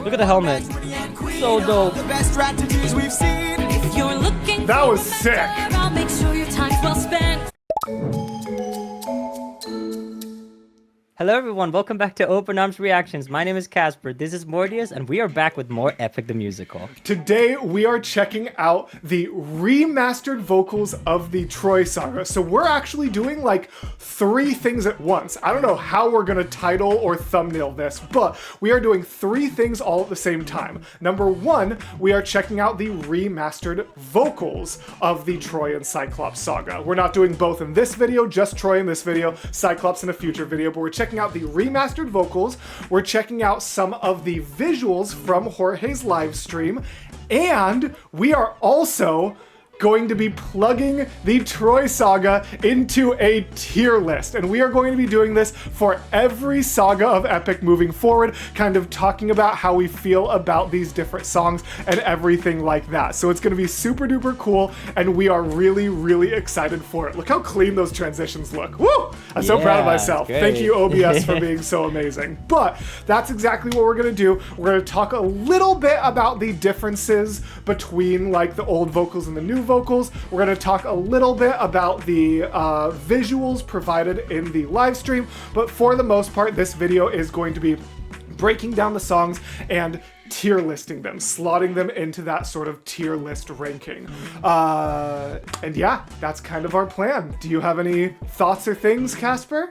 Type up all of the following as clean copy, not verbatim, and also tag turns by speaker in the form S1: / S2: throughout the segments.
S1: Look at the helmet. So dope.
S2: That was sick.
S3: I'll make sure your time's well spent.
S1: Hello everyone, welcome back to Open Arms Reactions. My name is Casper, this is Mortius, and we are back with more Epic the Musical.
S2: Today we are checking out the remastered vocals of the Troy Saga. So we're actually doing like 3 things at once. I don't know how we're gonna title or thumbnail this, but we are doing 3 things all at the same time. Number 1, we are checking out the remastered vocals of the Troy and Cyclops Saga. We're not doing both in this video, just Troy in this video, Cyclops in a future video, but we're checking out the remastered vocals, we're checking out some of the visuals from Jorge's live stream, and we are also going to be plugging the Troy Saga into a tier list. And we are going to be doing this for every saga of Epic moving forward, kind of talking about how we feel about these different songs and everything like that. So it's going to be super duper cool, and we are really, really excited for it. Look how clean those transitions look. Woo! I'm so proud of myself. Thank you, OBS, for being so amazing. But that's exactly what we're going to do. We're going to talk a little bit about the differences between like the old vocals and the new vocals. We're going to talk a little bit about the visuals provided in the live stream, but for the most part, this video is going to be breaking down the songs and tier listing them, slotting them into that sort of tier list ranking. And yeah, that's kind of our plan. Do you have any thoughts or things, Casper?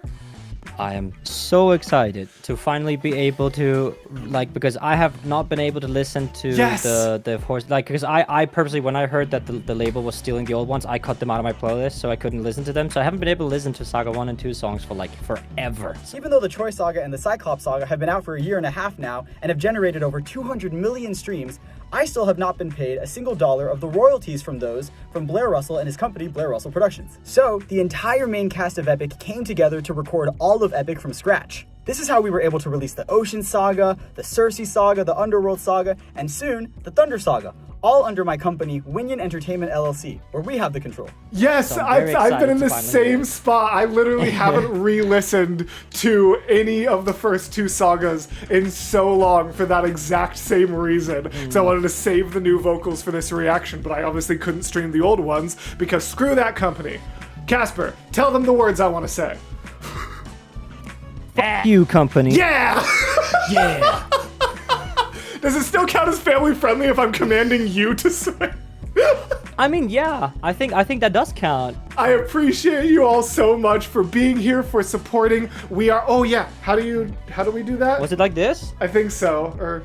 S1: I am so excited to finally be able to, like, because I have not been able to listen to the horse, like, because I purposely, when I heard that the label was stealing the old ones, I cut them out of my playlist so I couldn't listen to them. So I haven't been able to listen to Saga 1 and 2 songs for like forever.
S4: Even though the Troy Saga and the Cyclops Saga have been out for a year and a half now and have generated over 200 million streams, I still have not been paid a single dollar of the royalties from those from Blair Russell and his company, Blair Russell Productions. So, the entire main cast of Epic came together to record all of Epic from scratch. This is how we were able to release the Ocean Saga, the Cersei Saga, the Underworld Saga, and soon, the Thunder Saga, all under my company, Winion Entertainment LLC, where we have the control.
S2: Yes,
S1: So
S2: I've been in the same spot. I literally haven't re-listened to any of the first 2 sagas in so long for that exact same reason. So I wanted to save the new vocals for this reaction, but I obviously couldn't stream the old ones because screw that company. Casper, tell them the words I want to say.
S1: Fuck you, company.
S2: Yeah!
S1: Yeah.
S2: Does it still count as family friendly if I'm commanding you to say?
S1: I mean, yeah, I think that does count.
S2: I appreciate you all so much for being here, for supporting. We are, oh yeah, how do we do that?
S1: Was it like this?
S2: I think so, or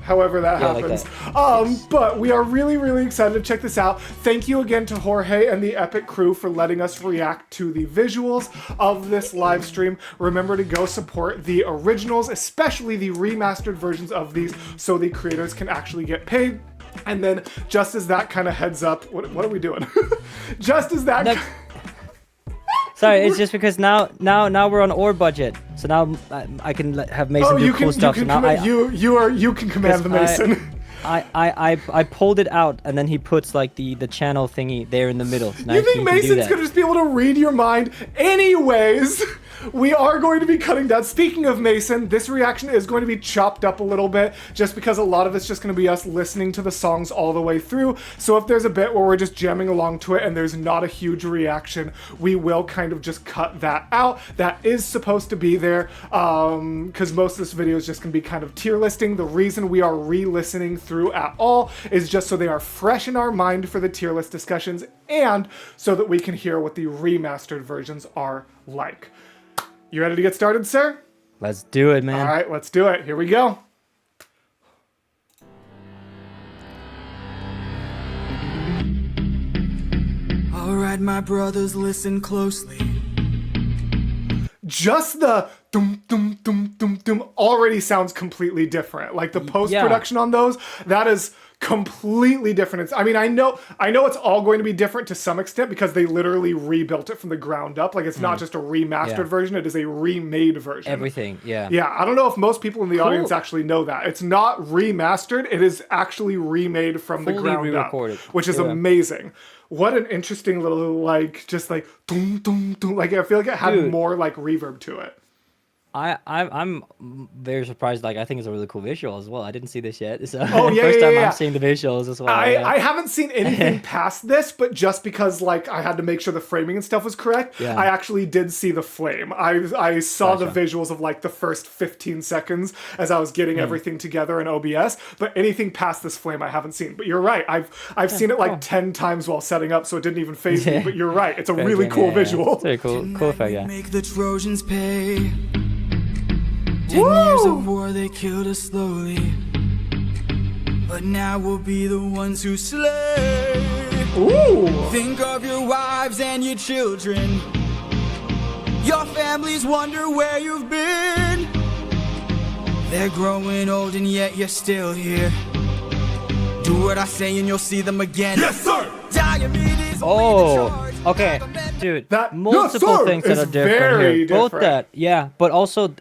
S2: however that happens.
S1: Like that. Yes.
S2: But we are really, really excited to check this out. Thank you again to Jorge and the Epic crew for letting us react to the visuals of this live stream. Remember to go support the originals, especially the remastered versions of these, so the creators can actually get paid. And then, just as that kind of heads up, what are we doing? Just as that.
S1: Sorry, it's just because now we're on ore budget, so now I can have Mason do cool stuff.
S2: You can command the Mason.
S1: I pulled it out, and then he puts like the channel thingy there in the middle. So
S2: you think Mason's gonna just be able to read your mind? Anyways, we are going to be cutting down. Speaking of Mason, this reaction is going to be chopped up a little bit, just because a lot of it's just going to be us listening to the songs all the way through. So if there's a bit where we're just jamming along to it and there's not a huge reaction, we will kind of just cut that out. That is supposed to be there, because most of this video is just going to be kind of tier listing. The reason we are re-listening through at all is just so they are fresh in our mind for the tier list discussions, and so that we can hear what the remastered versions are like. You ready to get started, sir?
S1: Let's do it, man.
S2: All right, let's do it. Here we go.
S5: All right, my brothers, listen closely.
S2: Just the dum dum dum dum dum already sounds completely different. Like the post-production on those, that is completely different. I mean, I know it's all going to be different to some extent because they literally rebuilt it from the ground up. Like it's not just a remastered version, it is a remade version.
S1: Everything, yeah.
S2: Yeah, I don't know if most people in the audience actually know that. It's not remastered, it is actually remade from the ground up, which is amazing. What an interesting little, like, just like, dum, dum, dum. Like, I feel like it had more, like, reverb to it.
S1: I'm very surprised. Like, I think it's a really cool visual as well. I didn't see this yet. So
S2: Oh, yeah,
S1: first
S2: yeah,
S1: time
S2: yeah.
S1: I'm seeing the visuals as well.
S2: I haven't seen anything past this, but just because like I had to make sure the framing and stuff was correct,
S1: Yeah.
S2: I actually did see the flame. I saw the
S1: Gotcha.
S2: visuals of like the first 15 seconds as I was getting everything together in OBS, but anything past this flame I haven't seen. But you're right. I've seen it like 10 times while setting up, so it didn't even phase me, but you're right. It's a really cool visual.
S1: It's very cool. Cool effect, yeah.
S5: Make the Trojans pay. 10 years of war, they killed us slowly. But now we'll be the ones who slay.
S2: Ooh.
S5: Think of your wives and your children. Your families wonder where you've been. They're growing old and yet you're still here. Do what I say and you'll see them again. Yes, sir! Diomedes
S1: Oh, okay, dude.
S2: That-
S1: multiple
S2: yes, sir,
S1: things that
S2: is
S1: are different
S2: very
S1: here. Both
S2: different.
S1: that, yeah, but also,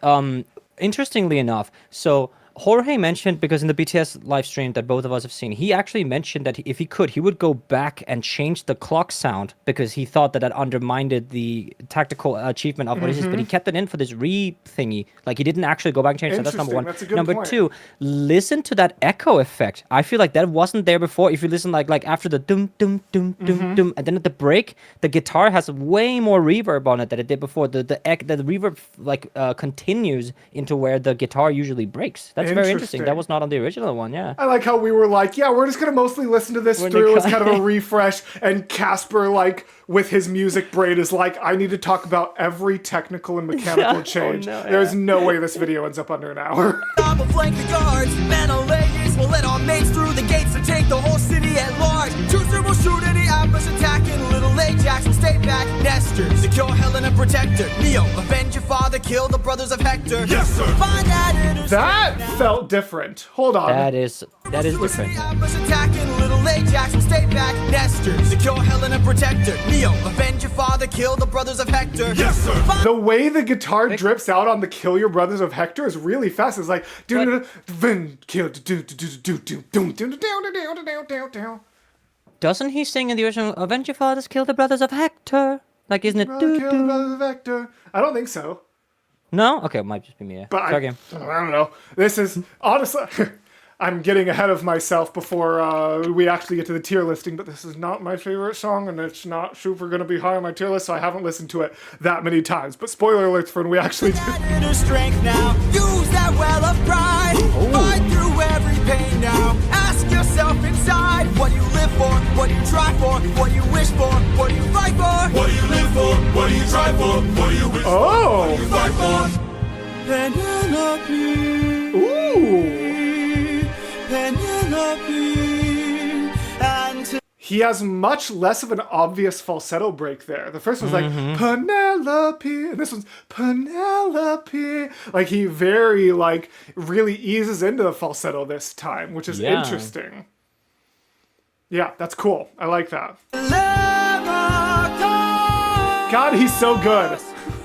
S1: interestingly enough, so Jorge mentioned, because in the BTS live stream that both of us have seen, he actually mentioned that if he could, he would go back and change the clock sound because he thought that undermined the tactical achievement of what it is, but he kept it in for this thingy. Like, he didn't actually go back and change that. That's number one.
S2: That's a good
S1: Number
S2: point.
S1: two, listen to that echo effect. I feel like that wasn't there before. If you listen like after the dum dum dum dum dum, and then at the break, the guitar has way more reverb on it than it did before. The reverb like continues into where the guitar usually breaks. That's very interesting. That was not on the original one, yeah.
S2: I like how we were like, yeah, we're just gonna mostly listen to this through as kind of a refresh, and Casper, like, with his music brain is like, I need to talk about every technical and mechanical change.
S1: no,
S2: There's no way this video ends up under an hour.
S5: will flank the guards. Menelaus will let our mates through the gates to take the whole city at large. Teucer will shoot any outpost attacking. Little Ajax will stay back. Nestor, secure Helena protector. Neo, avenge your father, kill the brothers of Hector. Yes, sir. Find that
S2: That felt different. Hold on.
S1: That is different.
S5: outpost attacking. Little Ajax will stay back. Nestor, secure Helena protector. Neo, avenge your father, kill the brothers of Hector. Yes, sir.
S2: The way the guitar drips out on the "Kill Your Brothers of Hector" is really fast. It's like
S1: Doesn't he sing in the original "Avenge your fathers, kill the brothers of Hector"? Like, isn't it?
S2: Kill the Brothers of Hector. I don't think so.
S1: No? Okay, it might just be me. Yeah.
S2: But
S1: Sorry,
S2: I
S1: game.
S2: don't know. This is honestly, I'm getting ahead of myself before we actually get to the tier listing. But this is not my favorite song, and it's not super gonna be high on my tier list, so I haven't listened to it that many times. But spoiler alerts for when we actually do.
S5: That inner strength now. Use that well of pride. Fight through every pain now. Ask yourself inside what do you live for, what do you try for, what do you wish for, what do you fight for? What do you live for? What do you try for? What do you wish
S2: Oh,
S5: fight for? Penelope,
S2: ooh.
S5: Penelope, and
S2: He has much less of an obvious falsetto break there. The first one's like, Penelope, and this one's Penelope. Like, he very, like, really eases into the falsetto this time, which is
S1: Yeah.
S2: interesting. Yeah, that's cool. I like that. God, he's so good.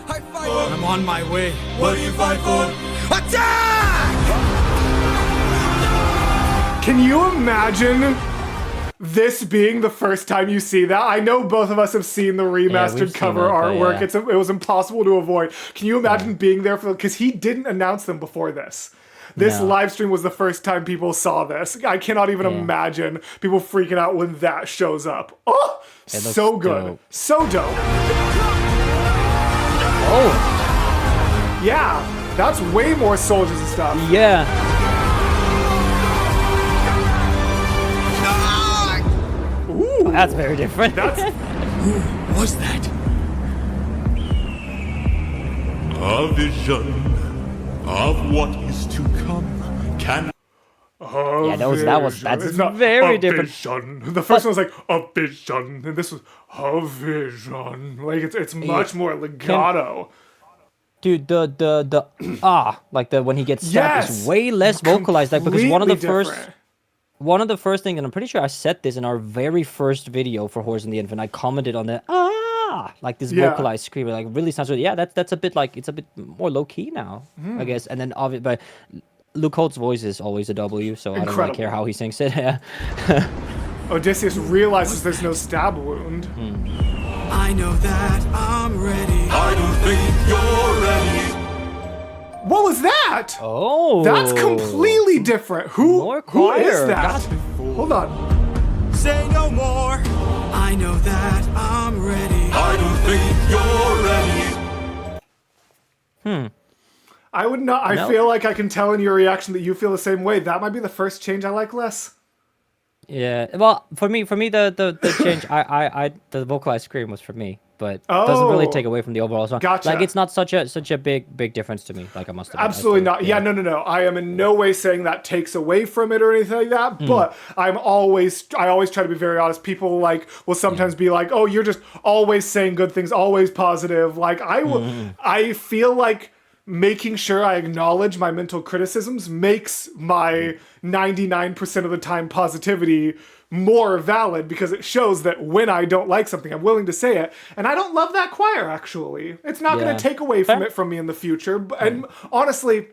S5: I'm on my way. What do you fight for? Attack!
S2: Can you imagine this being the first time you see that? I know both of us have seen the remastered
S1: we've seen
S2: cover
S1: it, but
S2: artwork.
S1: yeah.
S2: It was impossible to avoid. Can you imagine being there for, because he didn't announce them before this. This
S1: No.
S2: live stream was the first time people saw this. I cannot even imagine people freaking out when that shows up. Oh,
S1: It looks
S2: so good.
S1: dope.
S2: So dope.
S1: Oh,
S2: Yeah, that's way more soldiers and stuff.
S1: yeah.
S2: Ooh,
S1: That's very different.
S2: that's
S5: Who was that?
S6: A vision of what is to come can
S1: Yeah, that's
S2: It's not
S1: very
S2: a
S1: different.
S2: Vision. The first one was like a vision, and this was a vision. Like it's much more legato.
S1: Dude, the like the when he gets stabbed
S2: Yes!
S1: is way less vocalized. Like, because one of the
S2: Completely
S1: first
S2: different.
S1: one of the first things, and I'm pretty sure I said this in our very first video for Horse and the Infant, I commented on the like this
S2: Yeah.
S1: vocalized scream, like really sounds really, yeah, that's a bit like, it's a bit more low key now,
S2: Hmm.
S1: I guess. And then obviously, but Luke Holt's voice is always a W, so I don't really
S2: Incredible.
S1: care how he sings it. Yeah.
S2: Odysseus realizes there's no stab wound.
S5: I know that I'm ready.
S6: I don't think you're ready.
S2: What was that?
S1: Oh.
S2: That's completely different.
S1: More
S2: Who is
S1: choir.
S2: that? Hold on.
S5: Say no more. I know that I'm ready.
S6: I don't think you're ready.
S2: I would not. I
S1: No.
S2: feel like I can tell in your reaction that you feel the same way. That might be the first change I like less.
S1: Yeah. Well, for me, the change, the vocalized scream was for me, but doesn't really take away from the overall song.
S2: Gotcha.
S1: Like, it's not such a big difference to me. Like, I must admit.
S2: Absolutely not. Yeah, no. I am in no way saying that takes away from it or anything like that. But I always try to be very honest. People like will sometimes be like, "Oh, you're just always saying good things, always positive." Like I feel like making sure I acknowledge my mental criticisms makes my 99% of the time positivity more valid, because it shows that when I don't like something, I'm willing to say it. And I don't love that choir, actually. It's not going to take away from it from me in the future. And honestly,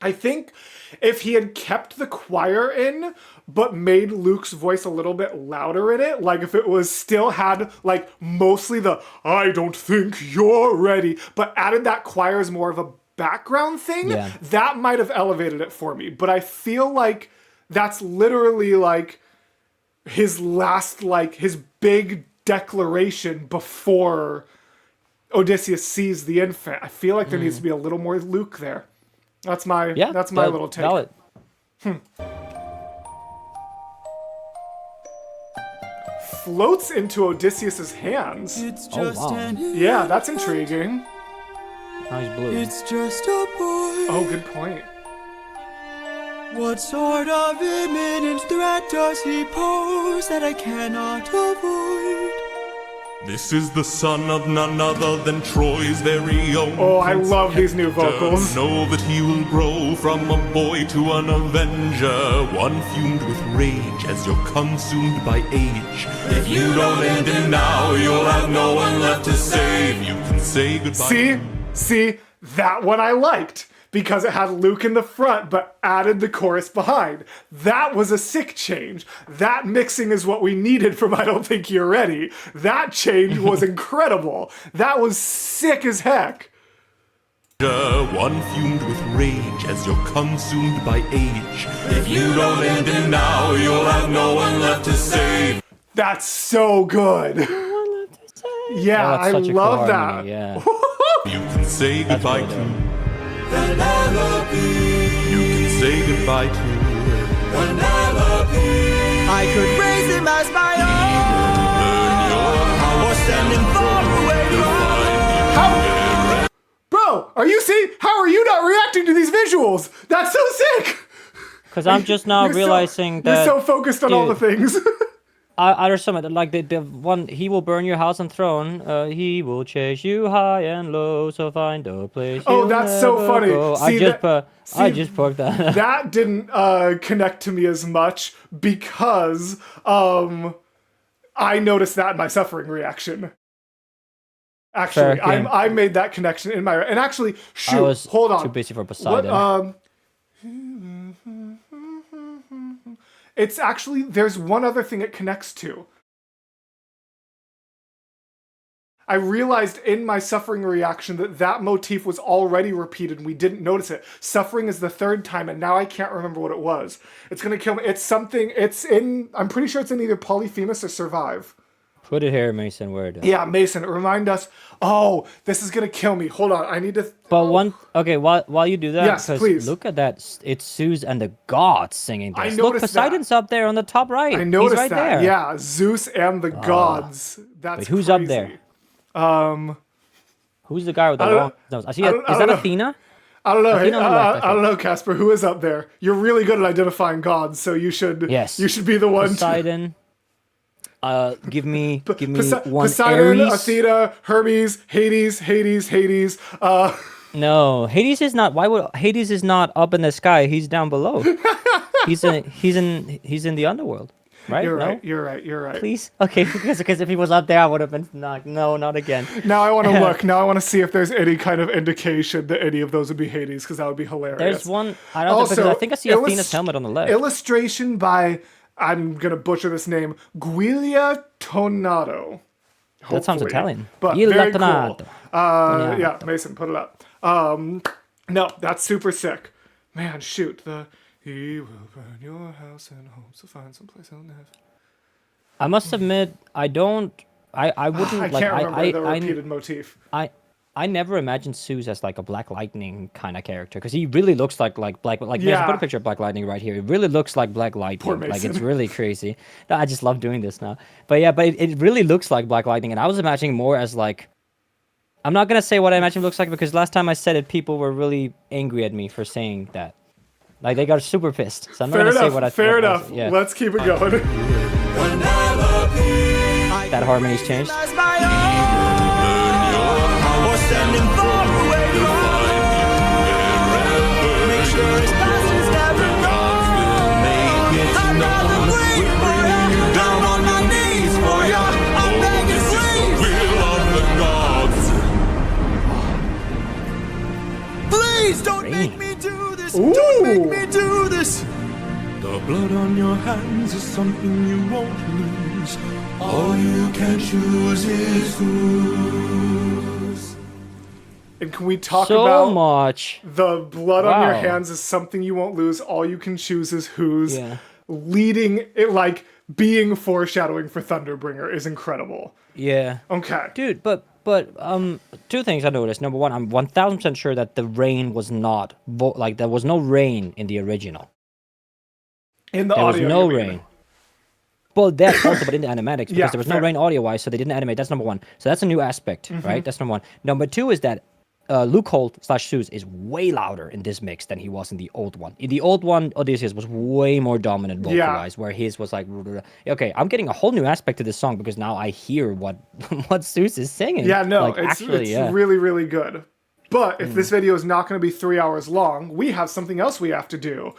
S2: I think if he had kept the choir in, but made Luke's voice a little bit louder in it, like if it was still had like mostly the "I don't think you're ready," but added that choir as more of a background thing, that might have elevated it for me. But I feel like that's literally like his last, like his big declaration before Odysseus sees the infant. I feel like there needs to be a little more Luke there. That's my little take.
S1: Valid.
S2: Floats into Odysseus's hands.
S5: It's just
S1: wow.
S5: an
S2: Yeah, that's intriguing.
S1: Now he's blue.
S5: It's just a boy.
S2: Oh, good point.
S5: What sort of imminent threat does he pose that I cannot avoid?
S6: This is the son of none other than Troy's very own.
S2: Oh, I love these new vocals.
S6: Know that he will grow from a boy to an avenger, one fumed with rage as you're consumed by age. If you don't end him now, you'll have no one left to save. You can say goodbye.
S2: See, that one I liked, because it had Luke in the front but added the chorus behind. That was a sick change. That mixing is what we needed from I Don't Think You're Ready. That change was incredible. That was sick as heck.
S6: One fumed with rage as you're consumed by age. If you don't end him now, you'll have no one left to save.
S2: That's so good. Yeah,
S1: Oh, that's
S2: I
S1: such a cool
S2: love
S1: harmony,
S2: that.
S1: Yeah.
S6: You can say goodbye
S1: really
S6: to
S1: dope.
S6: Penelope. You can say goodbye to Penelope.
S5: I could raise him as my own, or send him far away from.
S2: Bro, are you seeing? How are you not reacting to these visuals? That's so sick.
S1: Because I'm just now
S2: You're
S1: realizing
S2: you're
S1: that
S2: so focused on all the things.
S1: there's some like the one, he will burn your house and throne. He will chase you high and low, so find a place.
S2: Oh,
S1: you'll
S2: that's so
S1: never
S2: funny.
S1: go.
S2: See,
S1: I just poked that.
S2: That didn't connect to me as much because I noticed that in my suffering reaction. Actually,
S1: Fair game.
S2: I made that connection in my, and actually, shoot,
S1: I was
S2: hold on.
S1: too busy for Poseidon.
S2: What, it's actually, there's one other thing it connects to. I realized in my suffering reaction that motif was already repeated and we didn't notice it. Suffering is the third time and now I can't remember what it was. It's gonna kill me. It's something, I'm pretty sure it's in either Polyphemus or Survive.
S1: Put it here, Mason. Word.
S2: Yeah, Mason, remind us. Oh, this is gonna kill me. Hold on, I need to.
S1: But while you do that,
S2: Yes, please.
S1: look at that. It's Zeus and the gods singing this.
S2: I
S1: Look,
S2: noticed
S1: Poseidon's up there on the top right.
S2: I noticed
S1: He's right
S2: that.
S1: there.
S2: Yeah, Zeus and the gods. That's
S1: Wait, who's
S2: crazy.
S1: up there? Who's the guy with the
S2: don't-
S1: long nose? Is
S2: I
S1: that
S2: don't know.
S1: Athena?
S2: I don't know. Hey,
S1: Athena on the left, I
S2: I don't know, Casper. Who is up there? You're really good at identifying gods, so you should.
S1: Yes.
S2: You should be the one.
S1: Poseidon. Give me one
S2: Poseidon,
S1: Ares.
S2: Athena, Hermes, Hades.
S1: No, Hades is not. Why would Hades is not up in the sky? He's down below. he's in the underworld, right?
S2: You're
S1: No?
S2: right. You're right.
S1: Please. Okay, because if he was up there, I would have been not again.
S2: Now I want to look. Now I want to see if there's any kind of indication that any of those would be Hades, because that would be hilarious.
S1: There's one. I don't know, because I think I see Athena's helmet on the left.
S2: Illustration by, I'm gonna butcher this name, Guiglia Tonado.
S1: That sounds
S2: Hopefully.
S1: Italian.
S2: But
S1: Guiglia
S2: very cool.
S1: Tonado.
S2: Yeah, Mason, put it up. No, that's super sick. Man, shoot. He will burn your house and hopes to find some place he'll live.
S1: I must admit, I wouldn't
S2: I
S1: like
S2: can't remember the
S1: I
S2: repeated motif.
S1: I never imagined Zeus as like a Black Lightning kind of character because he really looks like Black. Like,
S2: Yeah.
S1: Mason, put a picture of Black Lightning right here. It really looks like Black Lightning.
S2: Poor
S1: Like, it's
S2: Mason.
S1: really crazy. No, I just love doing this now. But yeah, it really looks like Black Lightning, and I was imagining more as like. I'm not gonna say what I imagine it looks like because last time I said it, people were really angry at me for saying that. Like they got super pissed. So I'm not
S2: Fair
S1: gonna
S2: enough.
S1: say what I.
S2: Fair
S1: what I-
S2: enough.
S1: Yeah.
S2: Let's keep it going.
S1: That harmony's changed.
S5: Or sending far away make sure his past is never gone. I'd rather wait for you down on my knees for you. I'm begging, please.
S6: Will of the gods.
S5: Please don't make me do this. Don't make me do this.
S6: The blood on your hands is something you won't lose. All you can choose is whose.
S2: And can we talk
S1: So
S2: about
S1: much.
S2: the blood on your
S1: Wow.
S2: hands is something you won't lose. All you can choose is whose.
S1: Yeah.
S2: Leading it, like being foreshadowing for Thunderbringer is incredible.
S1: Yeah.
S2: Okay.
S1: Dude, but two things I noticed. Number one, I'm 1000% sure that the rain was not like there was no rain in the original.
S2: In the
S1: There was
S2: audio,
S1: no
S2: you mean.
S1: rain. Well, that also, but in the animatics, because
S2: Yeah,
S1: there was no
S2: fair.
S1: rain audio-wise, so they didn't animate. That's number one. So that's a new aspect, right? That's number one. Number two is that Luke Holt / Zeus is way louder in this mix than he was in the old one. In the old one, Odysseus was way more dominant vocalized, where his was like, okay, I'm getting a whole new aspect to this song because now I hear what what Zeus is singing.
S2: Yeah, no,
S1: like,
S2: it's
S1: yeah.
S2: really, really good. But if this video is not going to be 3 hours long, we have something else we have to do.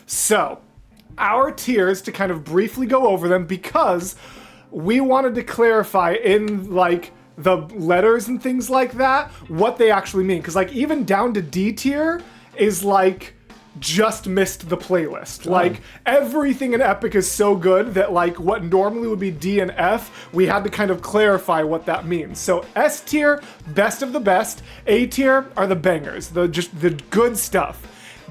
S2: So, our tiers, to kind of briefly go over them, because we wanted to clarify in, like, the letters and things like that, what they actually mean. Because, like, even down to D tier is, like, just missed the playlist. Like, everything in Epic is so good that, like, what normally would be D and F, we had to kind of clarify what that means. So S tier, best of the best. A tier are the bangers, just the good stuff.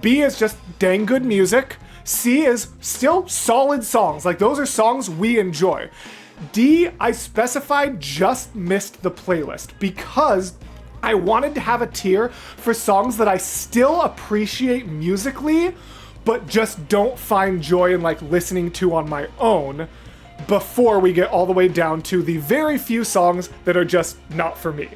S2: B is just dang good music. C is still solid songs. Like, those are songs we enjoy. D, I specified just missed the playlist because I wanted to have a tier for songs that I still appreciate musically, but just don't find joy in like listening to on my own before we get all the way down to the very few songs that are just not for me.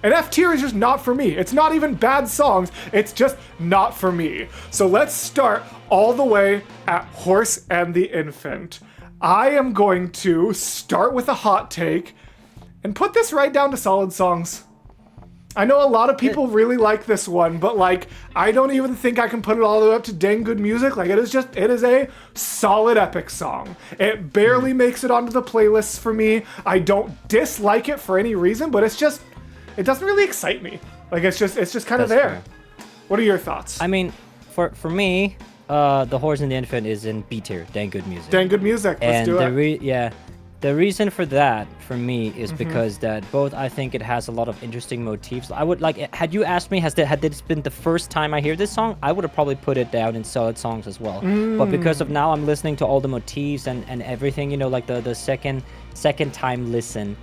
S2: And F tier is just not for me. It's not even bad songs, it's just not for me. So let's start all the way at Horse and the Infant. I am going to start with a hot take and put this right down to solid songs. I know a lot of people really like this one, but like, I don't even think I can put it all the way up to dang good music. Like, it is a solid Epic song. It barely makes it onto the playlists for me. I don't dislike it for any reason, but it doesn't really excite me. Like, it's just kind of
S1: That's
S2: there.
S1: fair.
S2: What are your thoughts?
S1: I mean, for me, The Horse and the Infant is in B tier, dang good music.
S2: Dang good music. Let's do it.
S1: The reason for that, for me, is because that both, I think it has a lot of interesting motifs. I would like, had you asked me, had this been the first time I hear this song, I would have probably put it down in solid songs as well. But because of now I'm listening to all the motifs and everything, you know, like the second time listen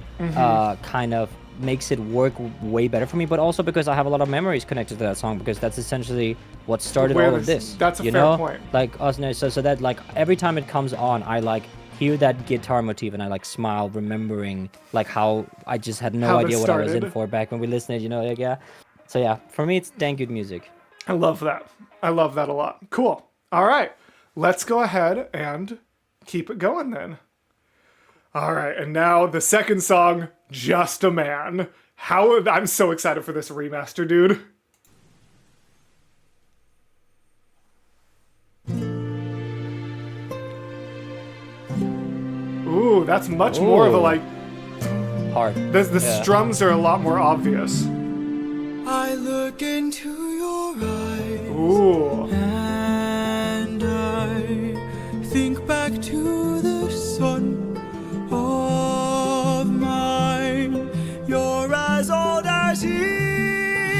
S1: kind of makes it work way better for me, but also because I have a lot of memories connected to that song, because that's essentially what started all of this.
S2: That's a
S1: you
S2: fair
S1: know?
S2: point.
S1: Like, so that, like, every time it comes on, I like hear that guitar motif and I like smile, remembering like how I just had no
S2: How this
S1: idea what I was in
S2: started.
S1: for back when we listened, you know, like, yeah. So yeah, for me it's dang good music.
S2: I love that. I love that a lot. Cool. All right. Let's go ahead and keep it going then. All right. And now the second song, Just a Man. I'm so excited for this remaster, dude. Ooh, that's much more of a
S1: Ooh.
S2: like,
S1: Hard.
S2: the strums are a lot more obvious.
S5: I look into your eyes
S2: Ooh.
S5: and I think back to the son of mine. You're as old as he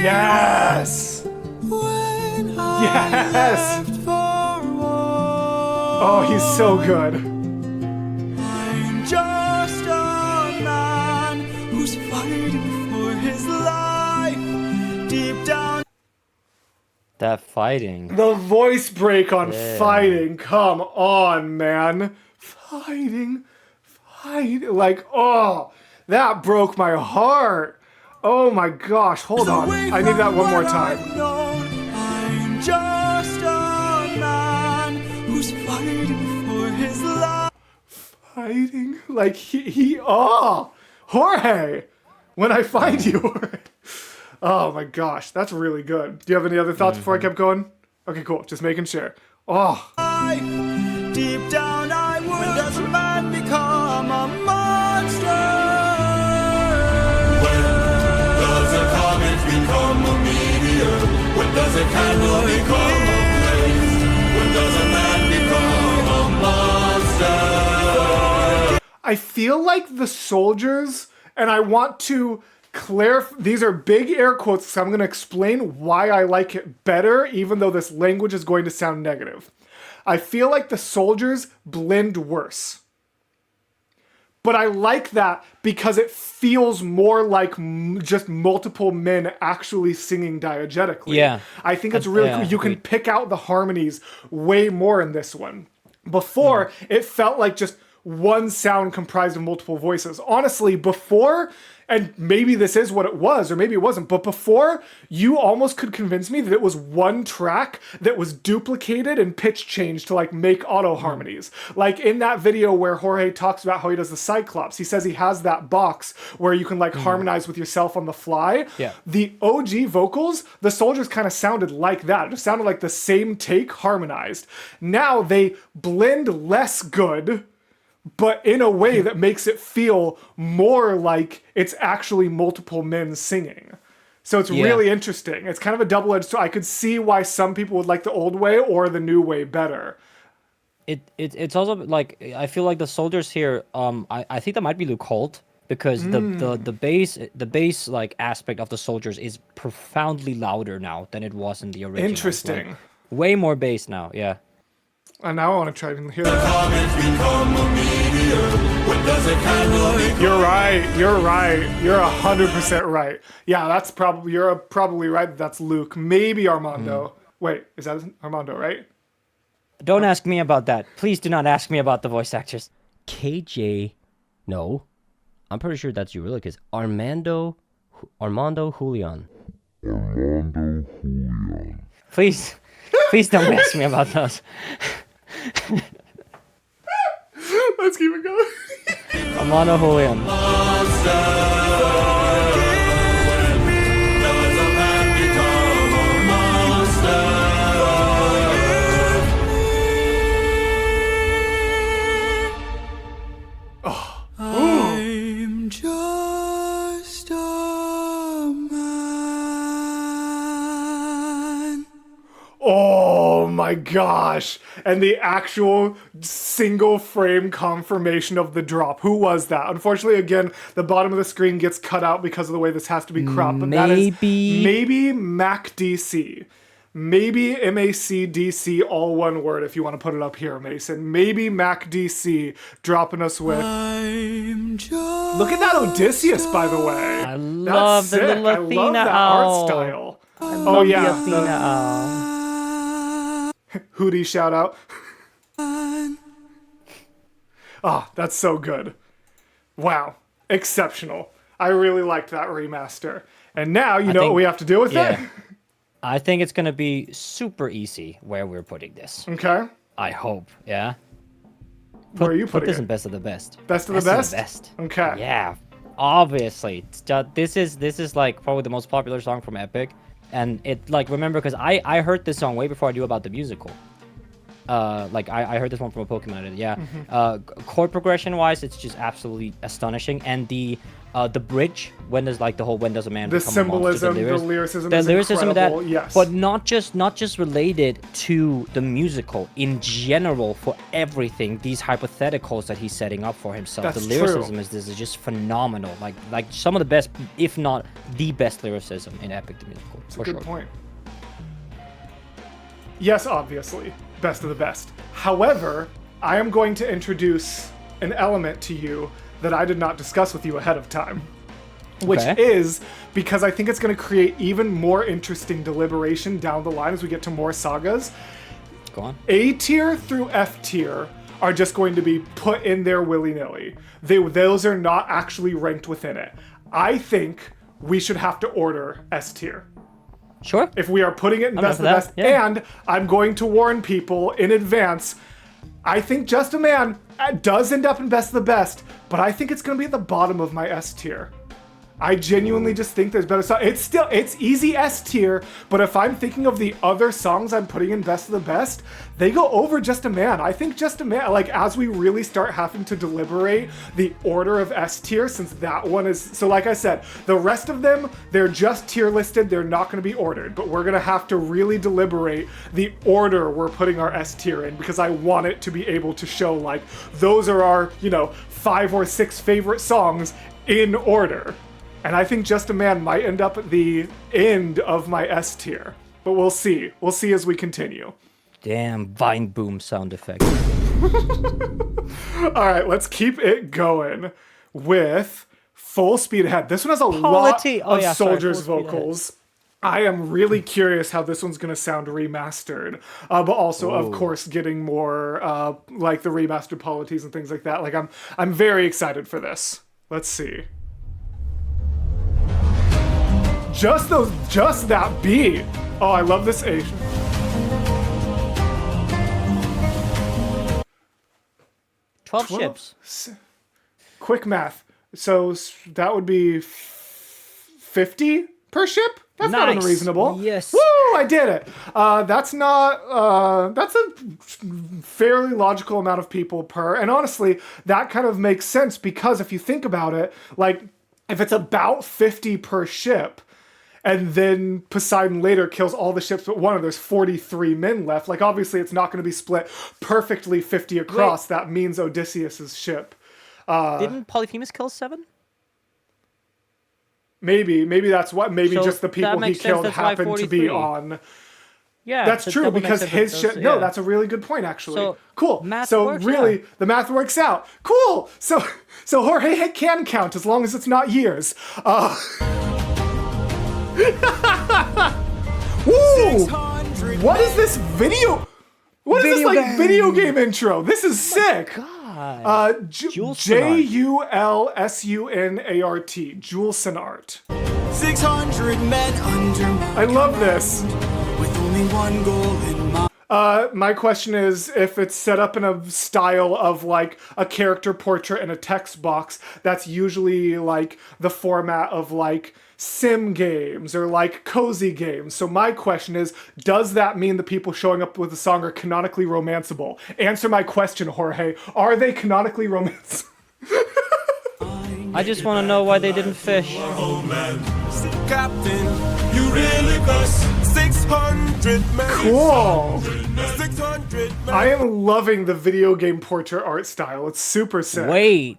S2: Yes!
S5: When
S2: Yes!
S5: left for war.
S2: Oh, he's so good.
S5: I'm just a man who's fighting for his life. Deep down.
S1: That fighting.
S2: The voice break on
S1: Yeah.
S2: fighting. Come on, man. Fighting. Like, oh, that broke my heart. Oh my gosh, hold on. I need that one more time.
S5: I'm just a man who's fighting for his life.
S2: Fighting? Like, Jorge! When I find you, Jorge. Oh my gosh, that's really good. Do you have any other thoughts before I kept going? Okay, cool. Just making sure. Oh.
S5: Deep down I would. When does a man become a monster?
S6: When does a comet become a meteor? When does a candle become a blaze? When does a man become a monster?
S2: I feel like the soldiers, and I want to clarify, these are big air quotes, so I'm going to explain why I like it better, even though this language is going to sound negative. I feel like the soldiers blend worse. But I like that because it feels more like just multiple men actually singing diegetically.
S1: Yeah.
S2: I think it's really cool. You can pick out the harmonies way more in this one. Before, it felt like just one sound comprised of multiple voices. Honestly, before, and maybe this is what it was, or maybe it wasn't, but before, you almost could convince me that it was one track that was duplicated and pitch changed to like make auto harmonies. Like in that video where Jorge talks about how he does the Cyclops, he says he has that box where you can like harmonize with yourself on the fly.
S1: Yeah.
S2: The OG vocals, the soldiers kind of sounded like that. It sounded like the same take harmonized. Now they blend less good, but in a way that makes it feel more like it's actually multiple men singing. So it's really interesting. It's kind of a double-edged sword. I could see why some people would like the old way or the new way better.
S1: It's also like I feel like the soldiers here. I think that might be Luke Holt because the bass like aspect of the soldiers is profoundly louder now than it was in the original.
S2: Interesting.
S1: Like, way more bass now. Yeah.
S2: And now I want to try and hear
S6: The
S2: that.
S6: comets become a meteor. When does a candle become
S2: You're right. You're right. You're 100% right. Yeah, that's probably you're probably right. That's Luke. Maybe Armando. Wait, is that Armando? Right?
S1: Don't ask me about that. Please do not ask me about the voice actors. KJ, no, I'm pretty sure that's you. Really, because Armando Julian. Please don't ask me about those.
S2: Let's keep it going.
S1: Armando Julian.
S5: I'm just a man.
S2: Oh my gosh. And the actual single frame confirmation of the drop. Who was that? Unfortunately, again, the bottom of the screen gets cut out because of the way this has to be cropped. But that is maybe MacDC. Maybe MACDC, all one word, if you want to put it up here, Mason. Maybe MacDC dropping us with...
S5: I'm just
S2: Look at that Odysseus, by the way.
S1: I love the
S2: sick.
S1: little
S2: I love
S1: Athena
S2: that
S1: owl.
S2: art style. Oh,
S1: Love
S2: yeah.
S1: the Athena
S2: The
S1: owl.
S2: Hootie shout out. Oh, that's so good. Wow. Exceptional. I really liked that remaster. And now you know what we have to do with it?
S1: I think it's gonna be super easy where we're putting this.
S2: Okay.
S1: I hope, yeah.
S2: Where are you
S1: Put
S2: putting
S1: this
S2: it?
S1: in best of the best.
S2: Best of the best?
S1: best.
S2: Okay.
S1: Yeah, obviously. This is like probably the most popular song from Epic, and it like remember because I heard this song way before I knew about the musical. like I heard this one from a Pokemon. Yeah, chord progression wise, it's just absolutely astonishing, and the bridge when there's like the whole when does a man
S2: The
S1: become a monster,
S2: symbolism, the lyricism,
S1: the
S2: is
S1: lyricism of that,
S2: incredible, yes.
S1: but not just related to the musical in general. For everything, these hypotheticals that he's setting up for himself,
S2: That's
S1: the lyricism is just phenomenal. Like some of the best, if not the best lyricism in Epic the Musical.
S2: That's a good point. Yes, obviously, best of the best. However, I am going to introduce an element to you that I did not discuss with you ahead of time. Which is because I think it's going to create even more interesting deliberation down the line as we get to more sagas.
S1: Go on.
S2: A tier through F tier are just going to be put in there willy-nilly. Those are not actually ranked within it. I think we should have to order S tier.
S1: Sure.
S2: If we are putting it in best of the best.
S1: Yeah.
S2: And I'm going to warn people in advance, I think Just a Man does end up in best of the best, but I think it's going to be at the bottom of my S tier. I genuinely just think there's better songs. It's easy S tier, but if I'm thinking of the other songs I'm putting in best of the best, they go over Just a Man. I think Just a Man, like as we really start having to deliberate the order of S tier, since that one is, so like I said, the rest of them, they're just tier listed, they're not gonna be ordered, but we're gonna have to really deliberate the order we're putting our S tier in, because I want it to be able to show like, those are our, 5 or 6 favorite songs in order. And I think Just a Man might end up at the end of my S tier. But we'll see. We'll see as we continue.
S1: Damn, Vine Boom sound effect.
S2: All right, let's keep it going with Full Speed Ahead. This one has a lot of Soldier's vocals. I am really curious how this one's going to sound remastered. But also, of course, getting more like the remastered polities and things like that. Like I'm very excited for this. Let's see. Just that beat. Oh, I love this Asian.
S1: Twelve ships.
S2: Quick math. So that would be 50 per ship? That's not unreasonable.
S1: Yes.
S2: Woo! I did it. That's not. That's a fairly logical amount of people per. And honestly, that kind of makes sense because if you think about it, like if it's about 50 per ship, and then Poseidon later kills all the ships but one, and there's 43 men left. Like, obviously, it's not going to be split perfectly 50 across. Wait. That means Odysseus's ship.
S1: Didn't Polyphemus kill 7?
S2: Maybe that's what. Maybe
S1: so
S2: just the people he killed happened to be on.
S1: Yeah,
S2: that's true because his ship. No, that's a really good point, actually. So, cool. So really, the math works out. Cool. So Jorge can count as long as it's not years. Woo! What is this video? What is this like video game intro? This is sick. Julsunart. Julsunart.
S5: 600 men under my
S2: I love this.
S5: with only one goal in mind.
S2: My question is if it's set up in a style of like a character portrait in a text box, that's usually like the format of like sim games or like cozy games. So my question is, does that mean the people showing up with the song are canonically romanceable? Answer my question, Jorge. Are they canonically romanceable?
S5: I
S3: just want to know why they didn't fish.
S6: Oh man,
S5: Captain,
S6: you really bust.
S5: 600 men.
S2: Cool.
S5: 600 men.
S2: I am loving the video game portrait art style. It's super sick.
S1: Wait.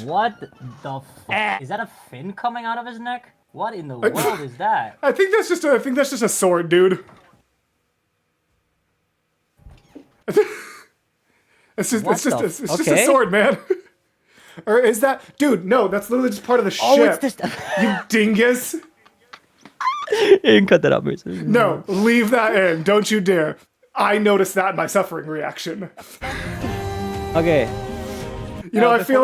S3: What the f***? Is that a fin coming out of his neck? What in the world is that?
S2: I think that's just a sword, dude. It's just a sword, man. Or is that, dude? No, that's literally just part of the ship.
S1: It's this.
S2: You dingus.
S1: You can cut that out, Mason.
S2: No, leave that in. Don't you dare. I noticed that in my suffering reaction.
S1: Okay.
S2: You know, I feel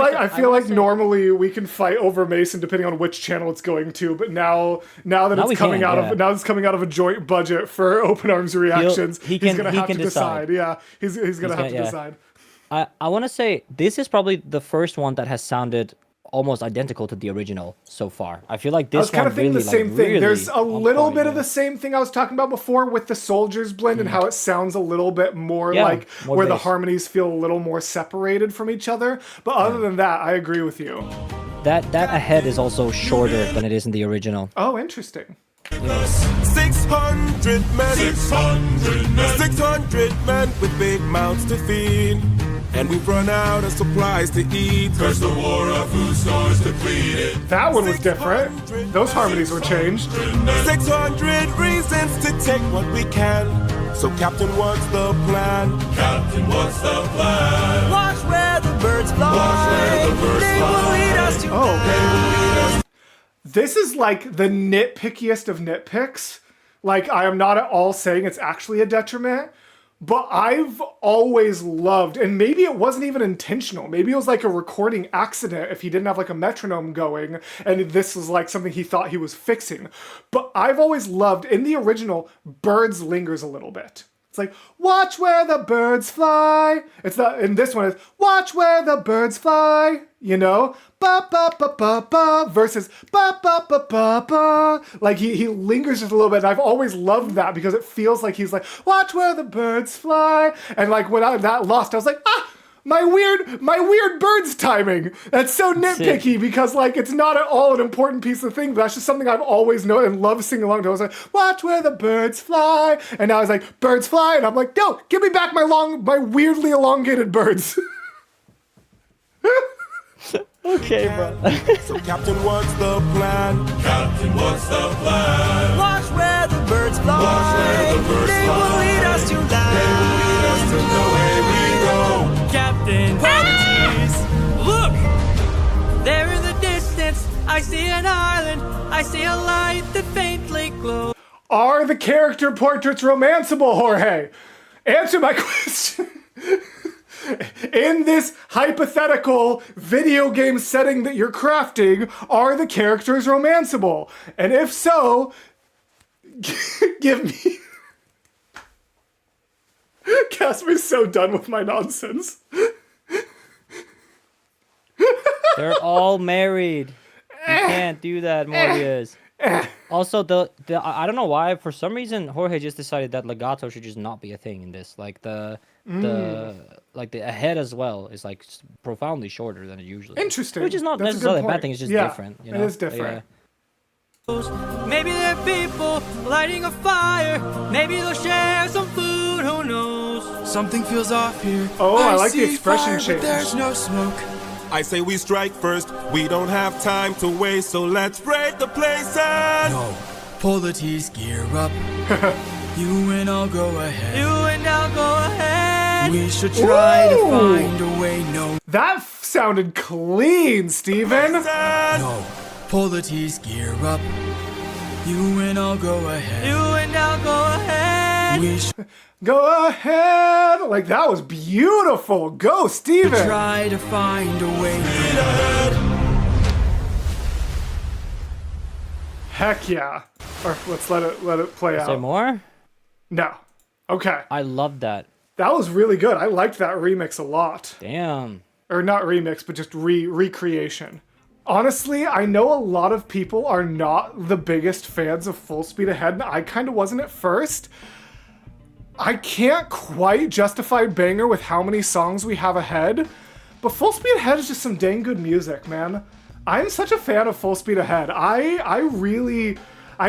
S2: like normally we can fight over Mason depending on which channel it's going to, but now that it's coming out of a joint budget for Open Arms reactions, he's gonna have to decide. Yeah, he's gonna have to decide.
S1: I want to say this is probably the first one that has sounded almost identical to the original so far. I feel like
S2: I was
S1: this
S2: kind
S1: one
S2: of thinking
S1: really,
S2: the same
S1: like,
S2: thing.
S1: really
S2: There's a
S1: on
S2: little
S1: point,
S2: bit of
S1: yeah.
S2: the same thing I was talking about before with the Soldiers blend and how it sounds a little bit more
S1: Yeah,
S2: like
S1: more
S2: where the
S1: bass.
S2: harmonies feel a little more separated from each other. But other than that, I agree with you.
S1: That ahead is also shorter than it is in the original.
S2: Oh, interesting.
S7: 600 men.
S6: 600 men.
S7: 600 men with big mouths to feed. And we've run out of supplies to eat.
S6: Cause the war of food stores depleted.
S2: That one was different. Those harmonies were changed.
S7: 600 reasons to take what we can. So Captain, what's the plan?
S6: Captain, what's the plan?
S5: Watch where the birds fly.
S6: Watch where the birds
S5: They will
S6: fly.
S5: lead us to
S2: Oh, this is like the nitpickiest of nitpicks. Like, I am not at all saying it's actually a detriment, but I've always loved, and maybe it wasn't even intentional. Maybe it was like a recording accident if he didn't have like a metronome going, and this was like something he thought he was fixing. But I've always loved, in the original, birds lingers a little bit. It's like, watch where the birds fly. It's not, in this one, it's watch where the birds fly, you know? Ba ba ba ba ba versus ba ba ba ba ba. Like he lingers just a little bit, and I've always loved that because it feels like he's like, watch where the birds fly. And like when I that lost, I was like, my weird birds timing. That's so nitpicky because like it's not at all an important piece of thing, but that's just something I've always known and love singing along to. I was like, watch where the birds fly. And now I was like, birds fly, and I'm like, no, give me back my weirdly elongated birds.
S1: Okay, bro.
S7: So Captain, what's the plan?
S6: Captain, what's the plan?
S5: watch where the birds fly.
S6: Watch where the birds
S5: They will
S6: fly.
S5: lead us to
S6: They
S5: land.
S6: will lead us to the way we go.
S5: Captain Policies. Look! There in the distance, I see an island. I see a light that faintly glows.
S2: Are the character portraits romanceable, Jorge? Answer my question. In this hypothetical video game setting that you're crafting, are the characters romanceable? And if so, give me... Casper's so done with my nonsense.
S1: They're all married. You can't do that, Mortius. Also, the I don't know why, for some reason, Jorge just decided that legato should just not be a thing in this. Like the ahead as well is like profoundly shorter than it usually is.
S2: Interesting.
S1: Which is not
S2: That's a good
S1: necessarily a bad
S2: point.
S1: thing. It's just
S2: Yeah,
S1: different. You
S2: it
S1: know?
S2: is different.
S5: Maybe they're people lighting a fire. Maybe they'll share some food. Who knows? Something feels off here.
S2: Oh, I like the
S5: see
S2: expression
S5: fire,
S2: change.
S5: But there's no smoke.
S7: I say we strike first. We don't have time to waste, so let's raid the place and...
S5: No. Polities, gear up. You and I'll go ahead. You and I'll go ahead. We should try to
S2: Ooh.
S5: find a way. No.
S2: That sounded clean, Steven.
S5: No. Polities, gear up. You and I'll go ahead. You and I'll go ahead. We should
S2: Go ahead. Like, that was beautiful. Go, Steven.
S5: try to find a way.
S2: Heck yeah. Or let's let it play
S1: Is there
S2: out.
S1: more?
S2: No. Okay.
S1: I love that.
S2: That was really good. I liked that remix a lot.
S1: Damn.
S2: Or not remix, but just recreation. Honestly, I know a lot of people are not the biggest fans of Full Speed Ahead, and I kind of wasn't at first. I can't quite justify Banger with how many songs we have ahead, but Full Speed Ahead is just some dang good music, man. I'm such a fan of Full Speed Ahead. I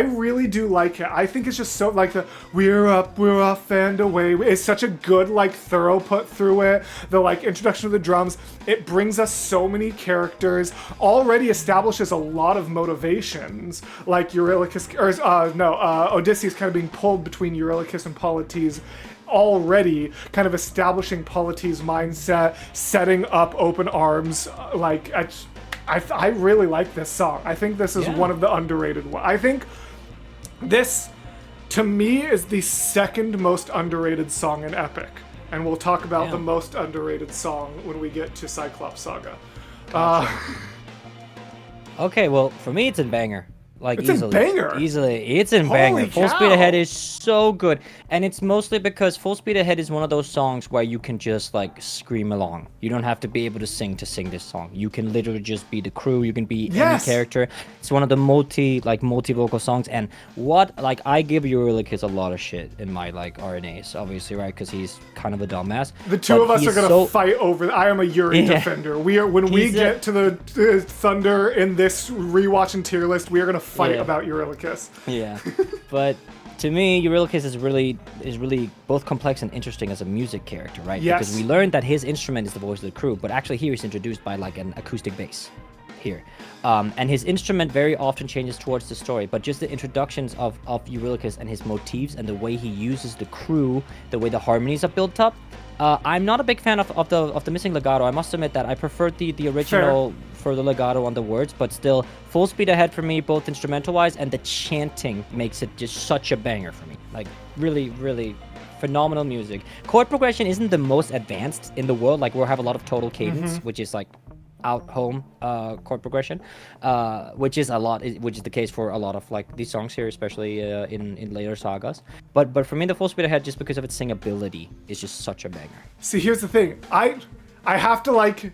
S2: really do like it. I think it's just so, like, the we're up, we're off and away. It's such a good, like, thorough put through it. The, like, introduction of the drums. It brings us so many characters. Already establishes a lot of motivations. Like, Odysseus kind of being pulled between Eurylochus and Polites. Already kind of establishing Polites' mindset, setting up Open Arms. Like, I really like this song. I think this is one of the underrated ones. I think this, to me, is the second most underrated song in Epic. And we'll talk about the most underrated song when we get to Cyclops Saga.
S1: Okay, well, for me, it's in Banger. Like
S2: It's in
S1: easily,
S2: banger.
S1: easily, it's in
S2: Holy
S1: banger. Full
S2: cow.
S1: Speed Ahead is so good, and it's mostly because Full Speed Ahead is one of those songs where you can just like scream along. You don't have to be able to sing this song. You can literally just be the crew. You can be
S2: Yes.
S1: any character. It's one of the multi vocal songs. And what like I give Eurylochus a lot of shit in my like RNAs, obviously, right? Because he's kind of a dumbass.
S2: The two
S1: but
S2: of us are
S1: he's
S2: gonna
S1: so-
S2: fight over. I am a Yuri
S1: Yeah.
S2: defender. We are when we
S1: He's a-
S2: get to the Thunder in this rewatch and tier list. We are gonna fight
S1: Yeah.
S2: about Eurylochus.
S1: Yeah, but to me, Eurylochus is really both complex and interesting as a music character, right?
S2: Yes.
S1: Because we learned that his instrument is the voice of the crew, but actually here he's introduced by like an acoustic bass here. And his instrument very often changes towards the story, but just the introductions of Eurylochus and his motifs and the way he uses the crew, the way the harmonies are built up. I'm not a big fan of the missing legato. I must admit that I preferred the original for the legato on the words, but still, Full Speed Ahead for me, both instrumental-wise and the chanting makes it just such a banger for me. Like, really, really phenomenal music. Chord progression isn't the most advanced in the world. Like, we'll have a lot of total cadence, which is like out home chord progression, which is the case for a lot of like these songs here, especially in later sagas. But for me, the Full Speed Ahead, just because of its singability, is just such a banger.
S2: See, here's the thing. I have to like.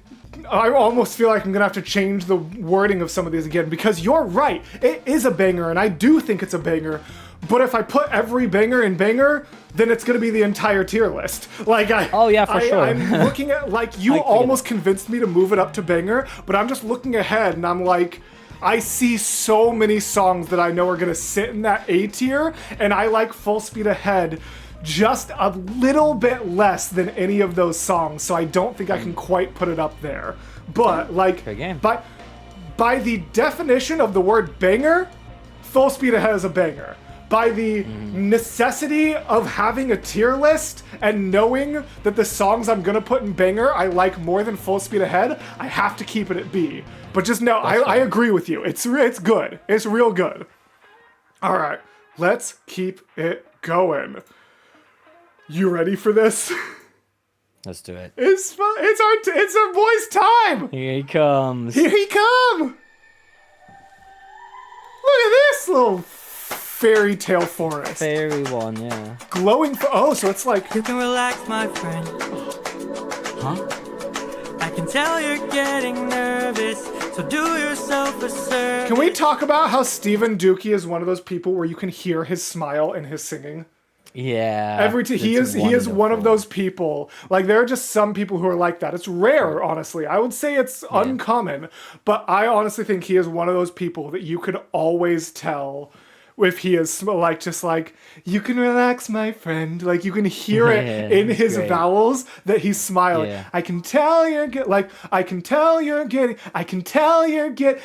S2: I almost feel like I'm gonna have to change the wording of some of these again because you're right. It is a banger, and I do think it's a banger. But if I put every banger in banger, then it's gonna be the entire tier list. Like
S1: Oh, yeah, for sure.
S2: I'm looking at like you almost convinced me to move it up to banger, but I'm just looking ahead and I'm like, I see so many songs that I know are gonna sit in that A tier, and I like Full Speed Ahead just a little bit less than any of those songs, so I don't think I can quite put it up there. But like,
S1: Fair game.
S2: by the definition of the word banger, Full Speed Ahead is a banger. By the necessity of having a tier list and knowing that the songs I'm gonna put in banger I like more than Full Speed Ahead, I have to keep it at B. But just know, I agree with you. It's good. It's real good. All right, let's keep it going. You ready for this?
S1: Let's do it.
S2: It's our boy's time.
S1: Here he comes.
S2: Here he come. Look at this little fairy tale forest.
S1: Fairy one, yeah.
S2: Glowing. So it's like.
S5: You can relax, my friend. Huh? I can tell you're getting nervous, so do yourself a service.
S2: Can we talk about how Stephen Dookie is one of those people where you can hear his smile in his singing?
S1: Yeah.
S2: He is one of those people. Like, there are just some people who are like that. It's rare, honestly. I would say it's uncommon, but I honestly think he is one of those people that you could always tell if he is like, just like, you can relax, my friend. Like, you can hear it in his vowels that he's smiling.
S1: Yeah.
S2: I can tell you're getting, like, I can tell you're getting,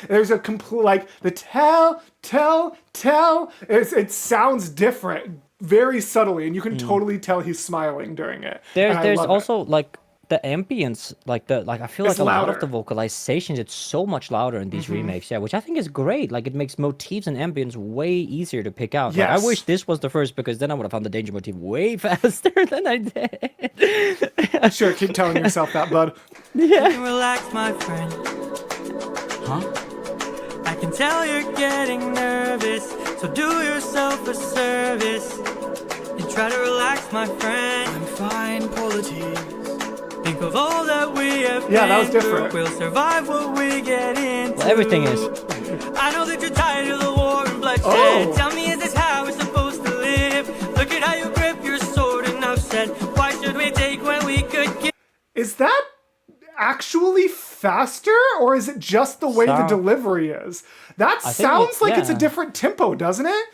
S2: there's a complete, like, the tell. It sounds different. Very subtly, and you can totally tell he's smiling during it.
S1: There's also like the ambience, I feel
S2: It's
S1: like a lot
S2: louder.
S1: of the vocalizations, it's so much louder in these remakes, which I think is great. Like, it makes motifs and ambience way easier to pick out. Like, I
S2: Yes.
S1: wish this was the first, because then I would have found the danger motif way faster than I did.
S2: Sure, keep telling yourself that, bud.
S5: You can relax, my friend. Huh? I can tell you're getting nervous, so do yourself a service and try to relax, my friend. I'm fine, Polities. Think of all that we have
S2: Yeah, that was
S5: been through.
S2: different.
S5: We'll survive what we get into.
S1: Well, everything is.
S5: I know that you're tired of the war and bloodshed.
S2: Oh.
S5: Tell me, is this how we're supposed to live? Look at how you grip your sword and upset. Why should we take when we could give?
S2: Is that actually faster, or is it just the way the delivery is? That
S1: think
S2: sounds like it's a
S1: yeah.
S2: different tempo, doesn't it?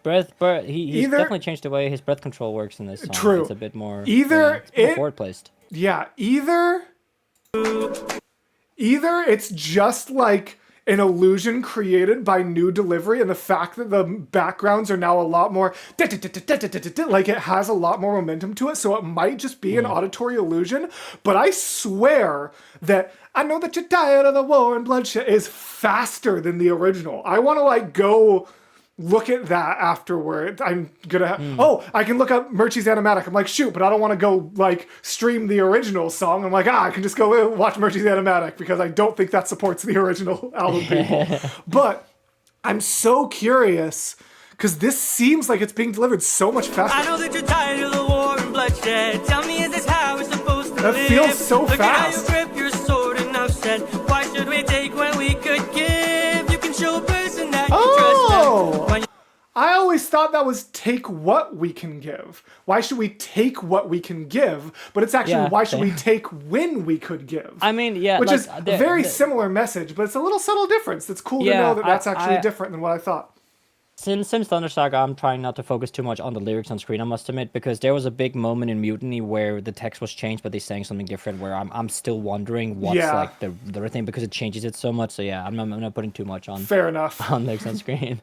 S1: He's
S2: Either-
S1: definitely changed the way his breath control works in this song.
S2: True.
S1: It's a bit more.
S2: Either
S1: it's more
S2: it-
S1: forward placed.
S2: Yeah, either it's just like an illusion created by new delivery and the fact that the backgrounds are now a lot more like it has a lot more momentum to it, so it might just be an auditory illusion, but I swear that I know that you're tired of the war and bloodshed is faster than the original. I want to like go look at that afterward. I'm gonna I can look up Murchie's Animatic. I'm like, shoot, but I don't want to go like stream the original song. I'm like, I can just go watch Murchie's Animatic because I don't think that supports the original album people. But I'm so curious because this seems like it's being delivered so much faster.
S8: I know that you're tired of the war and bloodshed. Tell me, is this how we're supposed to
S2: That
S8: live?
S2: feels so
S8: Look
S2: fast.
S8: at how you grip your sword and I've said, why should we take when we could give? You can show a person that you trust them. When you
S2: I always thought that was take what we can give. Why should we take what we can give? But it's actually why should we take when we could give?
S1: I mean, yeah,
S2: which
S1: like,
S2: is a very similar message, but it's a little subtle difference. It's cool to know that that's actually different than what I thought.
S1: Since Thunder Saga, I'm trying not to focus too much on the lyrics on screen, I must admit, because there was a big moment in Mutiny where the text was changed, but they sang something different, where I'm still wondering what's like the thing, because it changes it so much. So yeah, I'm not putting too much on.
S2: Fair enough.
S1: On lyrics on screen.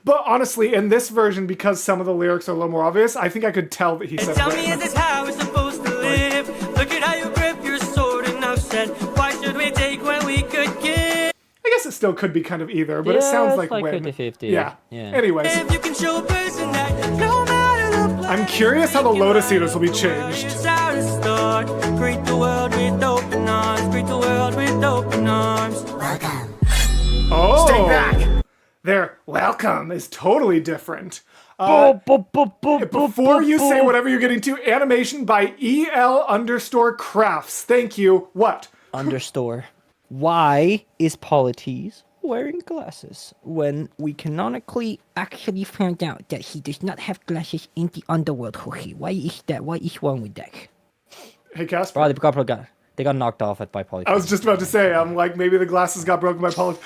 S2: But honestly, in this version, because some of the lyrics are a little more obvious, I think I could tell that he said.
S8: tell me, is this how we're supposed to live? Look at how you grip your sword and I've said, why should we take when we could give?
S2: I guess it still could be kind of either, but it sounds like when.
S1: 50-50.
S2: Yeah.
S1: Yeah.
S2: Anyways.
S8: If you can show a person that no matter the
S2: I'm curious how the Lotus Eaters will be changed.
S8: Greet the world with open arms. Greet the world with open arms.
S9: Welcome.
S2: Oh.
S4: Stay back.
S2: Their welcome is totally different. Before you say whatever you're getting to, animation by EL_crafts. Thank you. What?
S1: Understore. Why is Polites wearing glasses when we canonically actually found out that he does not have glasses in the underworld, Jorge? Why is that? What is wrong with that?
S2: Hey, Casper.
S1: Probably they got knocked off by Polites.
S2: I was just about to say, I'm like, maybe the glasses got broken by Polites.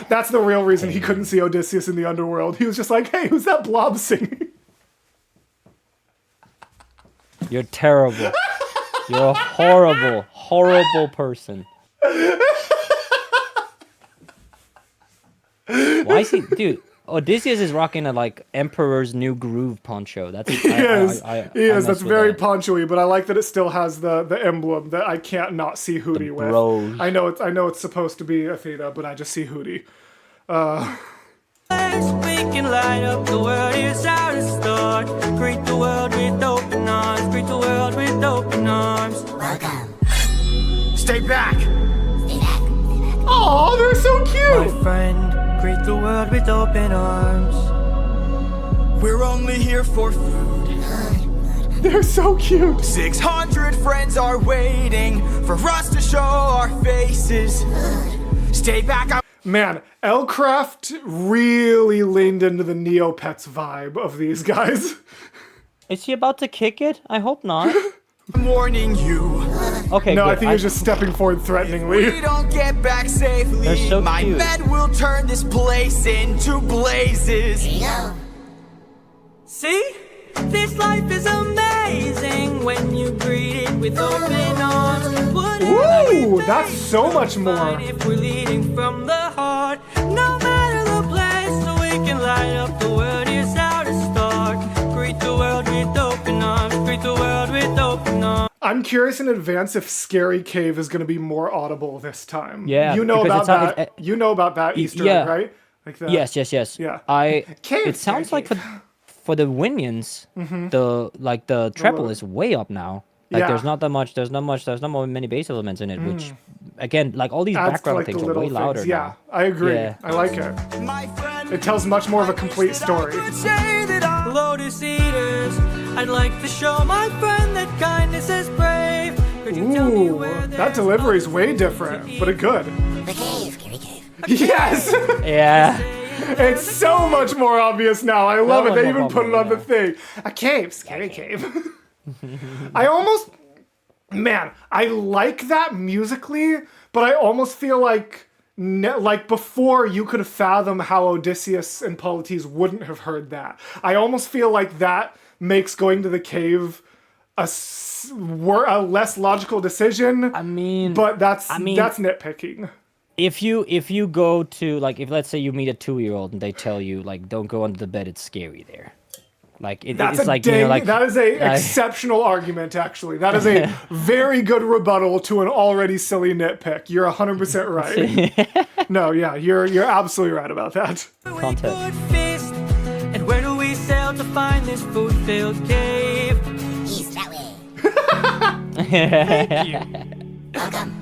S2: That's the real reason he couldn't see Odysseus in the underworld. He was just like, hey, who's that blob singing?
S1: You're terrible. You're a horrible, horrible person. Why is he, dude? Odysseus is rocking a like Emperor's New Groove poncho. That's
S2: He is. That's
S1: with
S2: very
S1: that.
S2: poncho-y, but I like that it still has the emblem that I can't not see Hootie with.
S1: bros.
S2: I know it's supposed to be Athena, but I just see Hootie.
S8: We can light up the world. Here's how to start. Greet the world with open arms. Greet the world with open arms.
S9: Welcome.
S4: Stay back.
S9: Stay back.
S2: Oh, they're so
S8: My
S2: cute.
S8: friend, greet the world with open arms.
S5: We're only here for food.
S2: They're so cute.
S5: 600 friends are waiting for us to show our faces. Stay back.
S2: Man, Elcraft really leaned into the Neopets vibe of these guys.
S1: Is he about to kick it? I hope not.
S5: I'm warning you.
S1: Okay,
S2: No,
S1: good.
S2: I think he was just stepping forward
S5: We
S2: threateningly.
S5: don't get back safely.
S1: They're so
S5: My
S1: cute.
S5: men will turn this place into blazes.
S9: Here you go.
S8: See? This life is amazing when you greet it with open arms.
S2: Ooh, that's so much more.
S8: If we're leading from the heart, no matter the place, so we can light up the world. Here's how to start. Greet the world with open arms. Greet the world with open arms.
S2: I'm curious in advance if Scary Cave is going to be more audible this time.
S1: Yeah,
S2: you know
S1: because
S2: about
S1: it's
S2: that. You know about that Easter
S1: yeah.
S2: egg, right? Like that.
S1: Yes.
S2: Yeah. Cave,
S1: It sounds
S2: Scary
S1: like for the Winions, the treble is way up now. Like
S2: Yeah.
S1: there's not many bass elements in it, which again, like all these
S2: Adds to,
S1: background
S2: like, the
S1: things are
S2: little
S1: way louder
S2: things. Yeah,
S1: now.
S2: I agree.
S1: Yeah.
S2: I like it.
S5: My friend,
S2: It tells much more of a complete story.
S5: say that I'm
S8: Lotus Eaters, I'd like to show my friend that kindness is brave. Could you tell me
S2: Ooh,
S8: where
S2: that delivery's way different, but it good.
S9: The cave, Scary Cave.
S2: Yes!
S1: Yeah.
S2: It's so much more obvious now. I love it. They even put it on the
S1: yeah.
S2: thing. A cave, Scary Cave. I like that musically, but I almost feel like before you could fathom how Odysseus and Polites wouldn't have heard that. I almost feel like that makes going to the cave a less logical decision.
S1: I mean,
S2: but that's nitpicking.
S1: if you go to like if let's say you meet a 2-year-old and they tell you like don't go under the bed, it's scary there. Like
S2: That's
S1: it's
S2: a
S1: like
S2: dang,
S1: you know, like
S2: that is a exceptional argument. Actually, that is a very good rebuttal to an already silly nitpick. You're 100% right. No, yeah, you're absolutely right about that.
S1: Context.
S8: Good feast. And where do we sail to find this food-filled cave?
S9: East, that way.
S8: Thank you.
S9: Welcome.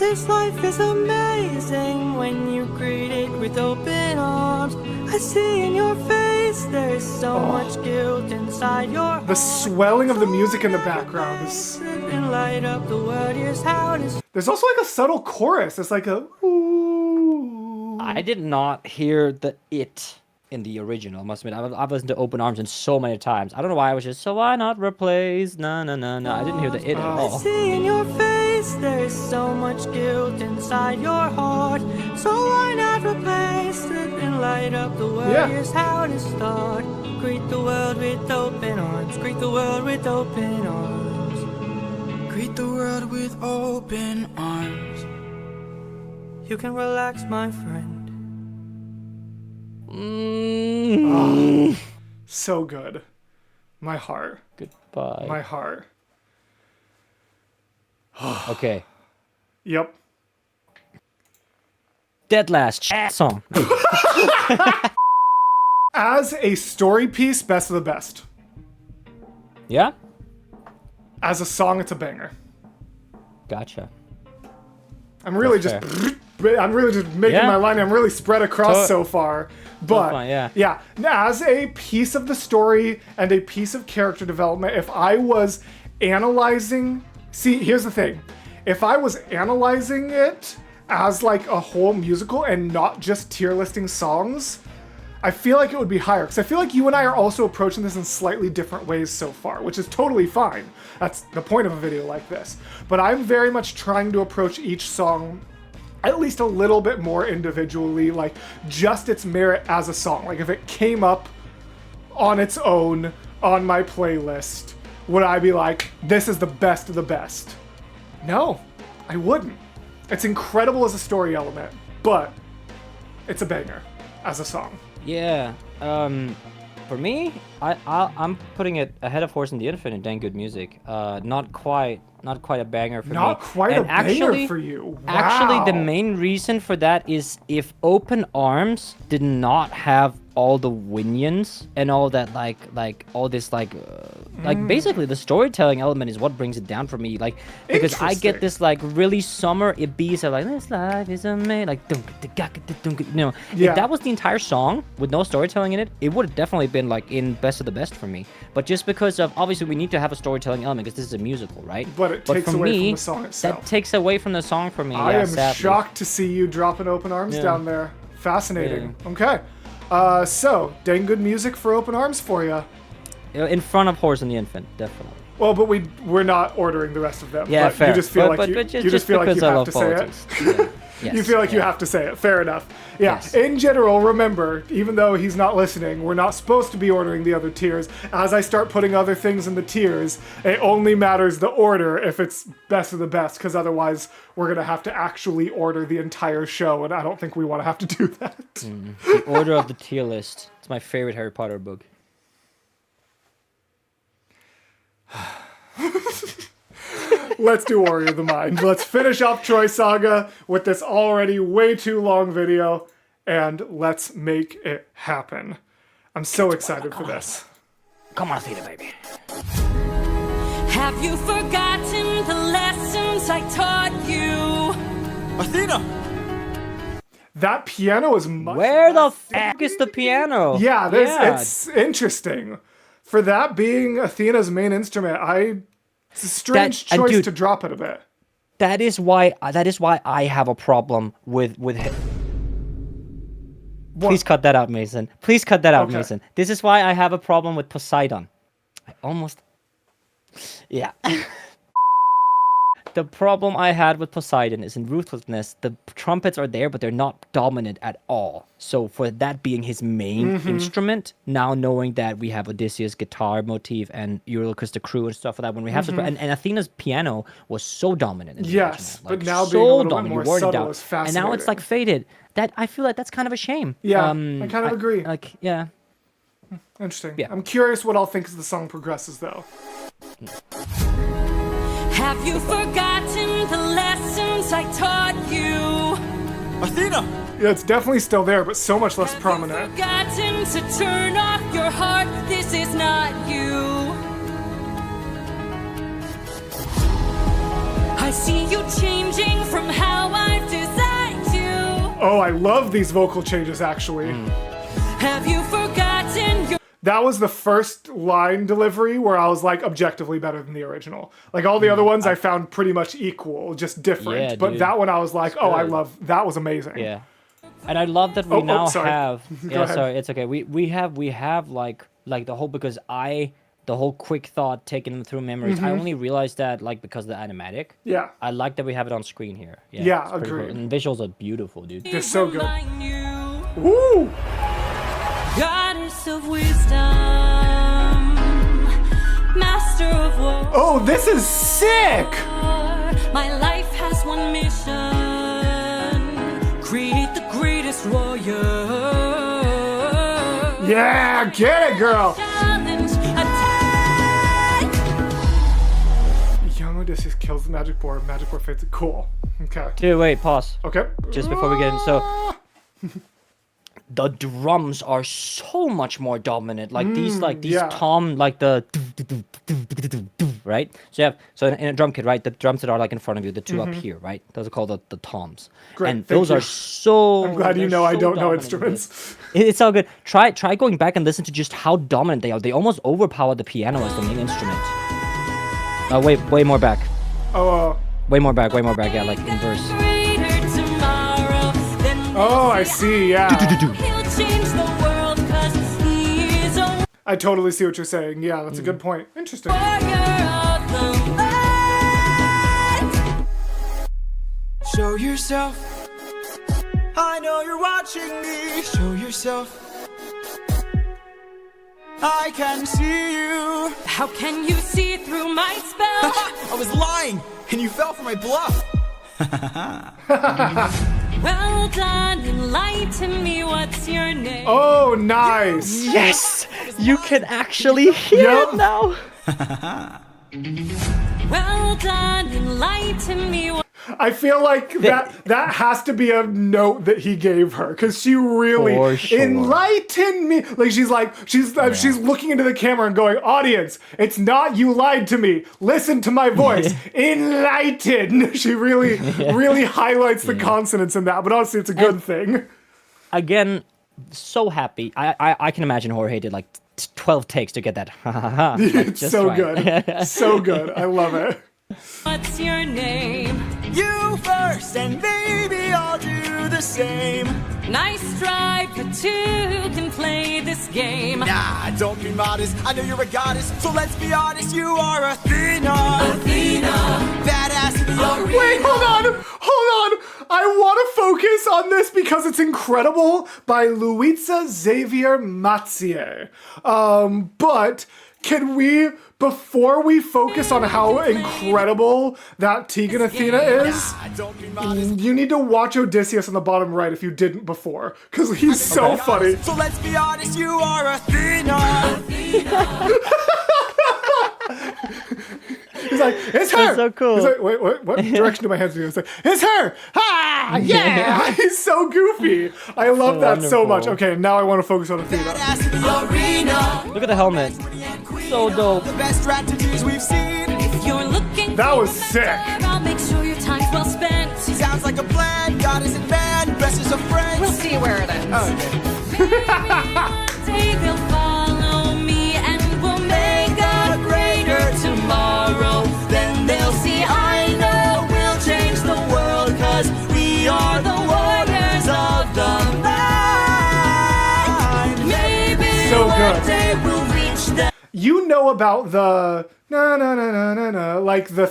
S8: This life is amazing when you greet it with open arms. I see in your face there is so much guilt inside your heart.
S2: The swelling of the music in the background is...
S8: And light up the world, here's how it is.
S2: There's also like a subtle chorus. It's like a ooh.
S1: I did not hear the it in the original, I must admit. I've listened to Open Arms in so many times. I don't know why I was just, so why not replace? No. I didn't hear the it at
S8: I
S1: all.
S8: see in your face there is so much guilt inside your heart. So why not replace it and light up the world?
S2: Yeah.
S8: Here's how to start. Greet the world with open arms. Greet the world with open arms.
S5: Greet the world with open arms.
S8: You can relax, my friend.
S2: So good. My heart.
S1: Goodbye.
S2: My heart.
S1: Okay.
S2: Yep.
S1: Dead last song.
S2: As a story piece, best of the best.
S1: Yeah?
S2: As a song, it's a banger.
S1: Gotcha.
S2: I'm really just making my line. I'm really spread across so far. But
S1: fine, yeah.
S2: yeah, as a piece of the story and a piece of character development, if I was analyzing, see, here's the thing. If I was analyzing it as like a whole musical and not just tier listing songs, I feel like it would be higher, because I feel like you and I are also approaching this in slightly different ways so far, which is totally fine. That's the point of a video like this. But I'm very much trying to approach each song at least a little bit more individually, like just its merit as a song. Like if it came up on its own on my playlist, would I be like, this is the best of the best? No, I wouldn't. It's incredible as a story element, but it's a banger as a song.
S1: Yeah. For me, I'm putting it ahead of Horse and the Infinite. Dang good music. Not quite a banger for me.
S2: Not quite
S1: And
S2: a banger for you. Wow.
S1: Actually, the main reason for that is if Open Arms did not have all the winions and all that, like all this, like basically the storytelling element is what brings it down for me. Like, because I get this like really summer beats of like, this life is amazing, like, you know,
S2: Yeah.
S1: if that was the entire song with no storytelling in it, it would have definitely been like in best of the best for me. But just because of, obviously we need to have a storytelling element because this is a musical, right?
S2: But it takes
S1: for
S2: away
S1: me,
S2: from the song itself.
S1: that takes away from the song for me.
S2: I
S1: yeah,
S2: am
S1: sadly.
S2: shocked to see you dropping Open Arms down there. Fascinating. Okay. So, dang good music for Open Arms for you.
S1: In front of Horse and the Infant, definitely.
S2: Well, but we're not ordering the rest of them.
S1: Yeah,
S2: but
S1: fair.
S2: You just feel
S1: But
S2: you
S1: just
S2: just feel like
S1: because
S2: you
S1: I
S2: have
S1: love
S2: to say
S1: politics.
S2: it.
S1: Yeah. Yes,
S2: You feel like you have to say it. Fair enough. Yeah.
S1: Yes.
S2: In general, remember, even though he's not listening, we're not supposed to be ordering the other tiers. As I start putting other things in the tiers, it only matters the order if it's best of the best, because otherwise we're going to have to actually order the entire show, and I don't think we want to have to do that.
S1: The order of the tier list. It's my favorite Harry Potter book.
S2: Let's do Warrior of the Mind. Let's finish off Troy Saga with this already way too long video, and let's make it happen. I'm so excited for this.
S1: Come on, Athena, baby.
S8: Have you forgotten the lessons I taught you?
S5: Athena!
S2: That piano is much
S1: Where the
S2: less-
S1: fuck is the piano?
S2: Yeah, it's interesting. For that being Athena's main instrument, it's a strange
S1: and
S2: choice
S1: dude,
S2: to drop it a bit.
S1: That is why I have a problem with him. Please cut that out, Mason. Please cut that out,
S2: Okay.
S1: Mason. This is why I have a problem with Poseidon. Yeah. The problem I had with Poseidon is in Ruthlessness, the trumpets are there, but they're not dominant at all. So for that being his main instrument, now knowing that we have Odysseus' guitar motif and Eurylochus the crew and stuff like that, when we have and Athena's piano was so dominant. In the
S2: Yes,
S1: original.
S2: but now
S1: so
S2: being a little bit
S1: dominant,
S2: more
S1: you wore it
S2: subtle
S1: down.
S2: is
S1: And now it's like
S2: fascinating.
S1: faded. That I feel like that's kind of a shame.
S2: Yeah, I kind of agree.
S1: Like, yeah.
S2: Interesting.
S1: Yeah.
S2: I'm curious what I'll think as the song progresses, though.
S8: Have you forgotten the lessons I taught you?
S5: Athena!
S2: Yeah, it's definitely still there, but so much less
S8: Have
S2: prominent.
S8: you forgotten to turn off your heart? This is not you. I see you changing from how
S2: Oh, I love these vocal changes, actually.
S8: Have you forgotten your
S2: That was the first line delivery where I was like objectively better than the original. Like all the other ones I found pretty much equal, just different.
S1: Yeah,
S2: but
S1: dude.
S2: that one I was like, oh, I
S1: good.
S2: love, that was amazing.
S1: Yeah. And I love that we now
S2: sorry.
S1: have.
S2: Go
S1: Yeah,
S2: ahead.
S1: sorry, it's okay. We have like the whole because the whole quick thought taking them through memories. I only realized that like because of the animatic.
S2: Yeah.
S1: I like that we have it on screen here.
S2: Yeah,
S1: it's pretty cool.
S2: agreed.
S1: And visuals are beautiful, dude.
S2: They're so good.
S8: remind you,
S2: Woo!
S8: goddess of wisdom, master of war.
S2: Oh, this is sick!
S8: My life has one mission: create the greatest warrior.
S2: Yeah, get it, girl!
S8: Challenge, attack.
S2: Young Odysseus kills the magic board fades. Cool. Okay.
S1: Dude, wait, pause.
S2: Okay.
S1: Just before we get in, so the drums are so much more dominant. Like these
S2: yeah.
S1: tom, like the right. So you have in a drum kit, right? The drums that are like in front of you, the 2 up here, right? Those are called the toms.
S2: Great,
S1: and
S2: thank
S1: those
S2: you.
S1: are so.
S2: I'm glad you
S1: they're
S2: know I
S1: so
S2: don't know
S1: dominant in this.
S2: instruments.
S1: It's all good. Try going back and listen to just how dominant they are. They almost overpower the piano as the main instrument. Way more back.
S2: Oh,
S1: Way more back. Yeah, like in verse.
S8: Greater tomorrow than
S2: oh, I see, yeah.
S8: he'll change the world 'cause he is a
S2: I totally see what you're saying. Yeah, that's a good point. Interesting.
S8: warrior of the light.
S5: Show yourself. I know you're watching me. Show yourself. I can see you.
S8: How can you see through my spell?
S5: I was lying, and you fell for my bluff.
S8: Well done, enlighten me, what's your name?
S2: Oh, nice.
S1: Yes, you can actually hear
S2: Yup.
S1: it now.
S8: Well done, enlighten me,
S2: I feel like that has to be a note that he gave her because she really
S1: For sure.
S2: enlightened me. Like she's looking into the camera and going, "Audience, it's not you lied to me. Listen to my voice. Enlighten." She really highlights the consonants in that. But honestly, it's a good thing.
S1: Again, so happy. I can imagine Jorge did like 12 takes to get that.
S2: It's
S1: just
S2: so
S1: right.
S2: good, so good. I love it.
S8: what's your name?
S5: You first, and maybe I'll do the same.
S8: Nice try, but two can play this game.
S5: Nah, don't be modest. I know you're a goddess, so let's be honest. You are Athena. Badass in the arena.
S2: Wait, hold on. I want to focus on this because it's incredible by Luisa Xavier Mathieu. But can we, before we focus on how incredible that Tegan Athena is,
S5: Don't be modest.
S2: you need to watch Odysseus on the bottom right if you didn't before, because he's so funny.
S5: So let's be honest, you are Athena.
S2: He's like, it's her.
S1: so cool.
S2: He's like, wait, what direction do my hands go? He's like, it's her. Ah, yeah. He's so goofy. I love that so
S1: wonderful.
S2: much. Okay, now I want to focus on Athena.
S5: Badass in the arena.
S1: Look at the helmet. So dope.
S5: The best strategies we've seen.
S8: If you're looking
S2: That
S8: for
S2: was
S8: a
S2: sick.
S8: mentor, I'll make sure your time's well spent.
S5: Sounds like a plan. Goddess and man, best is a friend.
S10: We'll see where it ends.
S8: One day they'll follow me and we'll make a greater tomorrow. Then they'll see I know we'll change the world 'cause we are the warriors of the light. Maybe
S2: So
S8: one
S2: good.
S8: day we'll reach the
S2: You know about the like the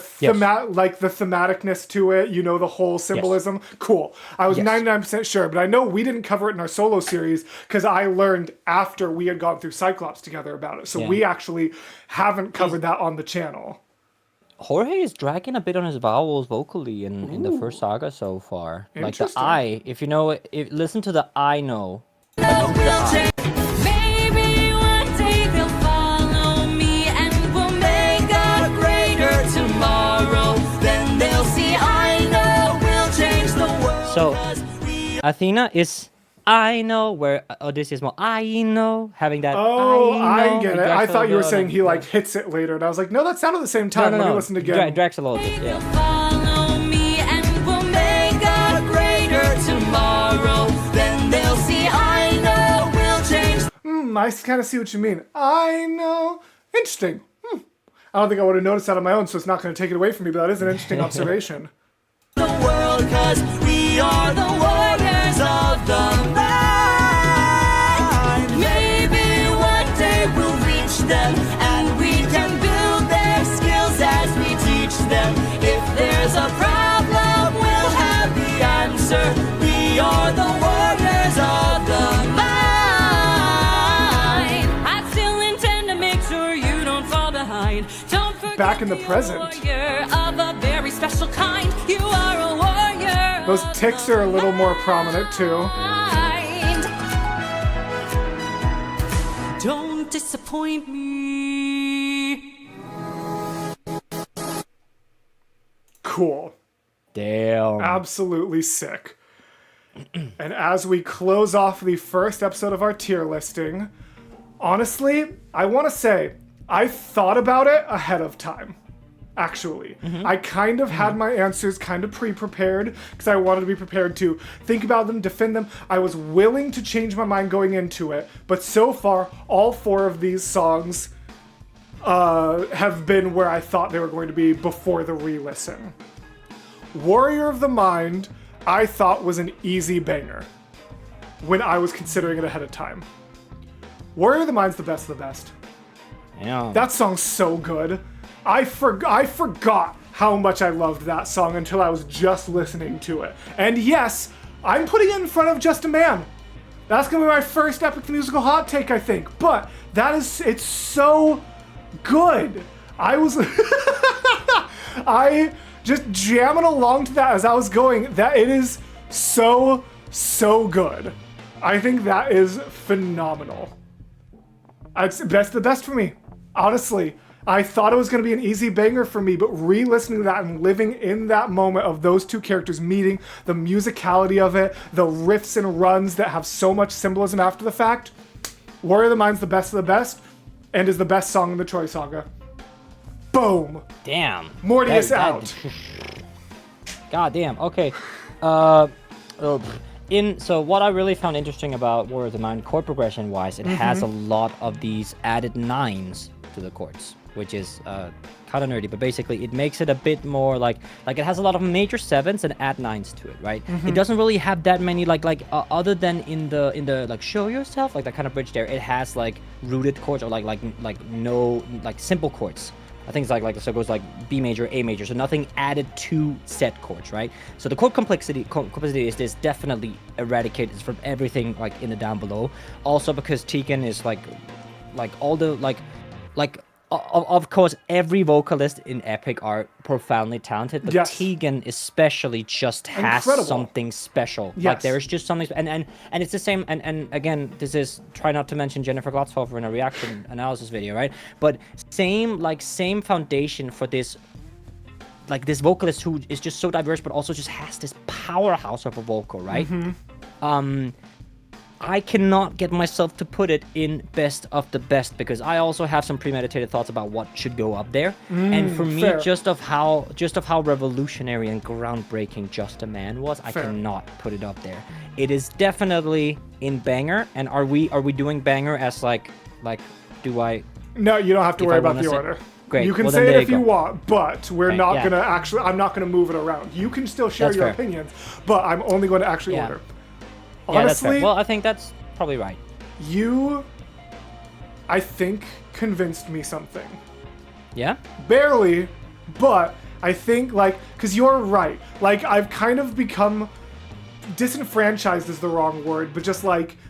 S2: thematicness to it. You know the whole symbolism. Cool. I was 99% sure, but I know we didn't cover it in our solo series because I learned after we had gone through Cyclops together about it. So
S1: Yeah.
S2: we actually haven't covered that on the channel.
S1: Jorge is dragging a bit on his vowels vocally in the first saga so far. Like the
S2: Interesting.
S1: I, if you know it, listen to the I know.
S8: we'll change. Maybe one day they'll follow me and we'll make a greater tomorrow. Then they'll see I know we'll change the world.
S1: So
S8: 'Cause we
S1: Athena is I know, where Odysseus more I know, having that.
S2: Oh, I
S1: know,
S2: get
S1: and
S2: it. I thought you were
S1: Draxel,
S2: saying he like hits it later, and I was like, no, that sounded the same time. Let me listen again.
S1: Draxologist, yeah.
S8: follow me and we'll make a greater tomorrow. tomorrow. Then they'll see I know we'll change
S2: I kind of see what you mean. I know. Interesting. I don't think I would have noticed that on my own, so it's not going to take it away from me, but that is an interesting observation.
S8: the world, 'cause we are the warriors of the mind. Maybe one day we'll reach them, and we can build their skills as we teach them. If there's a problem, we'll have the answer. We are the warriors of the mind. I still intend to make sure you don't fall behind. Don't forget
S2: Back in the present.
S8: warrior of a very special kind. You are a warrior.
S2: Those ticks are a little more prominent too.
S8: Mind. Don't disappoint me.
S2: Cool.
S1: Damn.
S2: Absolutely sick. And as we close off the first episode of our tier listing, honestly, I want to say, I thought about it ahead of time. Actually, I kind of had my answers kind of pre-prepared because I wanted to be prepared to think about them, defend them. I was willing to change my mind going into it, but so far, all 4 of these songs have been where I thought they were going to be before the re-listen. Warrior of the Mind, I thought was an easy banger when I was considering it ahead of time. Warrior of the Mind's the best of the best.
S1: Yeah.
S2: That song's so good. I forgot how much I loved that song until I was just listening to it. And yes, I'm putting it in front of Just a Man. That's gonna be my first epic musical hot take, I think. But it's so good. I was I just jamming along to that as I was going. That it is so good. I think that is phenomenal. It's the best for me, honestly. I thought it was going to be an easy banger for me, but re-listening to that and living in that moment of those 2 characters meeting, the musicality of it, the riffs and runs that have so much symbolism after the fact, Warrior of the Mind's the best of the best, and is the best song in the Troy Saga. Boom!
S1: Damn.
S2: Mortius out.
S1: God damn. Okay. So what I really found interesting about Warrior of the Mind chord progression wise, it has a lot of these added 9s to the chords, which is kind of nerdy, but basically it makes it a bit more like it has a lot of major 7s and add 9s to it, right? It doesn't really have that many other than in the like show yourself, like that kind of bridge there. It has like rooted chords or like no simple chords. I think it's like so it goes like B major, A major, so nothing added to set chords, right? So the chord complexity is definitely eradicated from everything like in the down below. Also because Tegan is like all the of course every vocalist in Epic are profoundly talented, but
S2: Yes.
S1: Tegan especially just has
S2: Incredible.
S1: something special.
S2: Yes.
S1: Like there's just something and it's the same and again this is try not to mention Jennifer Glotzhofer in a reaction analysis video, right? But same foundation for this this vocalist who is just so diverse but also just has this powerhouse of a vocal, right? I cannot get myself to put it in best of the best because I also have some premeditated thoughts about what should go up there. And for me,
S2: fair.
S1: just of how revolutionary and groundbreaking Just a Man was, I cannot put it up there. It is definitely in banger. And are we doing banger as do I?
S2: No, you don't have to
S1: If
S2: worry
S1: I
S2: about
S1: wanna
S2: the
S1: say-
S2: order.
S1: Great.
S2: You can
S1: Well, then
S2: say it
S1: there
S2: if
S1: you
S2: you
S1: go.
S2: want, but we're
S1: Right,
S2: not
S1: yeah.
S2: gonna actually. I'm not gonna move it around. You can still share
S1: That's
S2: your
S1: fair.
S2: opinions, but I'm only going to actually
S1: Yeah.
S2: order.
S1: Yeah, that's fair.
S2: Honestly,
S1: Well, I think that's probably right.
S2: you, I think, convinced me something.
S1: Yeah.
S2: Barely, but I think because you're right. I've kind of become disenfranchised is the wrong word, but just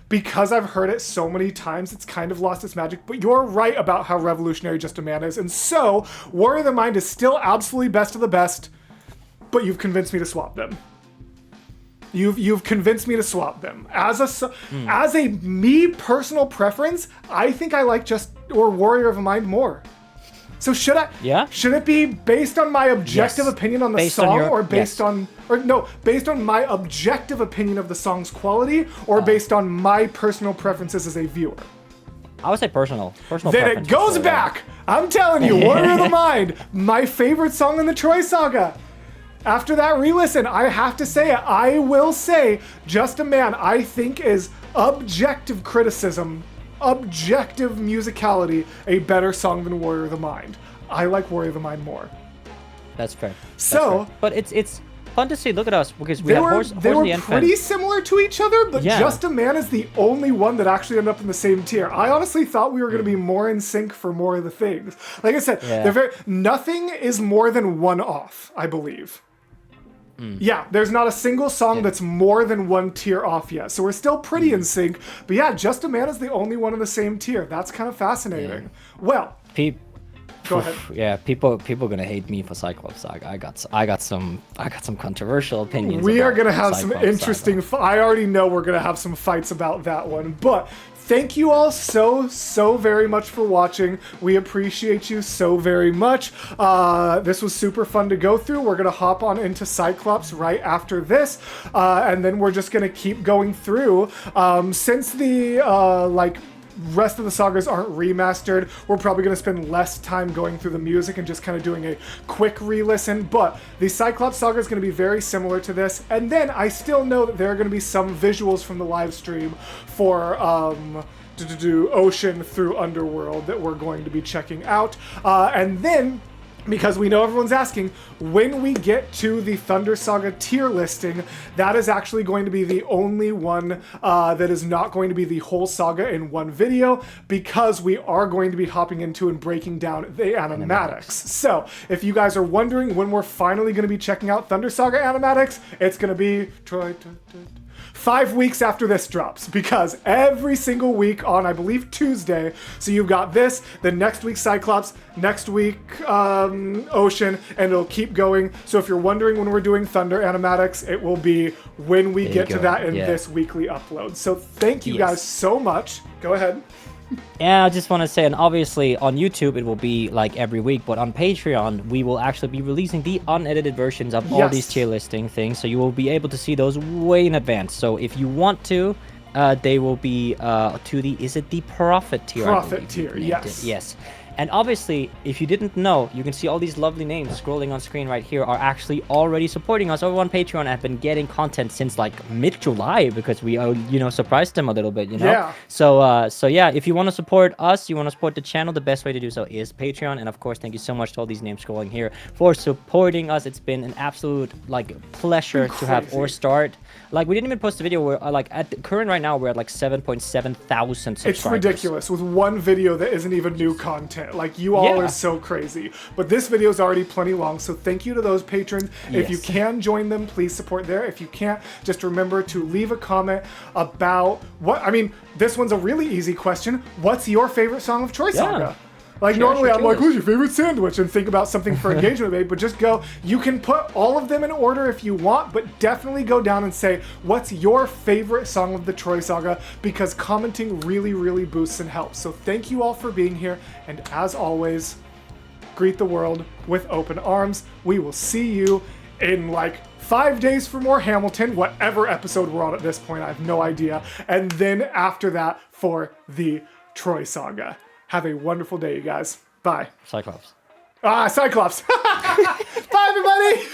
S2: because I've heard it so many times, it's kind of lost its magic. But you're right about how revolutionary Just a Man is, and so Warrior of the Mind is still absolutely best of the best. But you've convinced me to swap them. You've convinced me to swap them. As a me personal preference, I think I like Warrior of the Mind more. So should I?
S1: Yeah.
S2: Should it be based on my objective
S1: Yes.
S2: opinion on the
S1: Based on
S2: song,
S1: your-
S2: or based
S1: yes.
S2: on, or no, based on my objective opinion of the song's quality, or based on my personal preferences as a viewer?
S1: I would say personal. Personal.
S2: Then it
S1: preference for
S2: goes
S1: sure,
S2: back. I'm telling you, Warrior of the Mind, my favorite song in the Troy Saga. after that re-listen, I have to say it. I will say, Just a Man, I think is objective criticism, objective musicality, a better song than Warrior of the Mind. I like Warrior of the Mind more.
S1: That's fair. That's
S2: So,
S1: fair. But it's fun to see. Look at us, because we
S2: they
S1: have
S2: were,
S1: Horse
S2: they
S1: in
S2: were
S1: the End
S2: pretty
S1: fan.
S2: similar to each other, but
S1: Yeah.
S2: Just a Man is the only one that actually ended up in the same tier. I honestly thought we were going to be more in sync for more of the things. Like I said,
S1: Yeah.
S2: nothing is more than one off, I believe. Yeah, there's not a single song that's more than one tier off yet. So we're still pretty in sync. But yeah, Just a Man is the only one in the same tier. That's kind of fascinating. Well, go ahead.
S1: Yeah, people gonna hate me for Cyclops Saga. I got some controversial opinions.
S2: We are
S1: about
S2: going to have some
S1: Cyclops
S2: interesting...
S1: Saga.
S2: I already know we're going to have some fights about that one. But thank you all so very much for watching. We appreciate you so very much. This was super fun to go through. We're going to hop on into Cyclops right after this. And then we're just going to keep going through. Since the... rest of the sagas aren't remastered, we're probably going to spend less time going through the music and just kind of doing a quick re-listen, but the Cyclops saga is going to be very similar to this, and then I still know that there are going to be some visuals from the live stream for Ocean through Underworld that we're going to be checking out, and then because we know everyone's asking, when we get to the Thunder Saga tier listing, that is actually going to be the only one that is not going to be the whole saga in one video, because we are going to be hopping into and breaking down the animatics. So, if you guys are wondering when we're finally going to be checking out Thunder Saga animatics, it's going to be 5 weeks after this drops, because every single week on, I believe, Tuesday, so you've got this, then next week Cyclops, next week Ocean, and it'll keep going. So if you're wondering when we're doing Thunder animatics, it will be when we get to that in this weekly upload. So thank you guys so much. Go ahead.
S1: Yeah, I just want to say, and obviously on YouTube it will be like every week, but on Patreon we will actually be releasing the unedited versions of all these tier listing things, so you will be able to see those way in advance. So if you want to, they will be to the, is it the Prophet tier?
S2: Prophet tier, yes.
S1: Yes. And obviously, if you didn't know, you can see all these lovely names scrolling on screen right here are actually already supporting us over on Patreon and have been getting content since like mid-July, because we, surprised them a little bit,
S2: Yeah.
S1: So yeah, if you want to support us, you want to support the channel, the best way to do so is Patreon. And of course, thank you so much to all these names scrolling here for supporting us. It's been an absolute pleasure to have or start. Like, we didn't even post a video where at the current right now we're at 7.7 thousand subscribers.
S2: It's ridiculous with one video that isn't even new content. Like, you all are so crazy. But this video is already plenty long, so thank you to those patrons. If you can join them, please support there. If you can't, just remember to leave a comment about this one's a really easy question. What's your favorite song of Troy Saga? Normally I'm like, who's your favorite sandwich? And think about something for engagement bait, but just go, you can put all of them in order if you want, but definitely go down and say, what's your favorite song of the Troy Saga? Because commenting really boosts and helps. So thank you all for being here, and as always, greet the world with open arms. We will see you in 5 days for more Hamilton, whatever episode we're on at this point, I have no idea. And then after that for the Troy Saga. Have a wonderful day, you guys. Bye.
S1: Cyclops.
S2: Cyclops. Bye, everybody.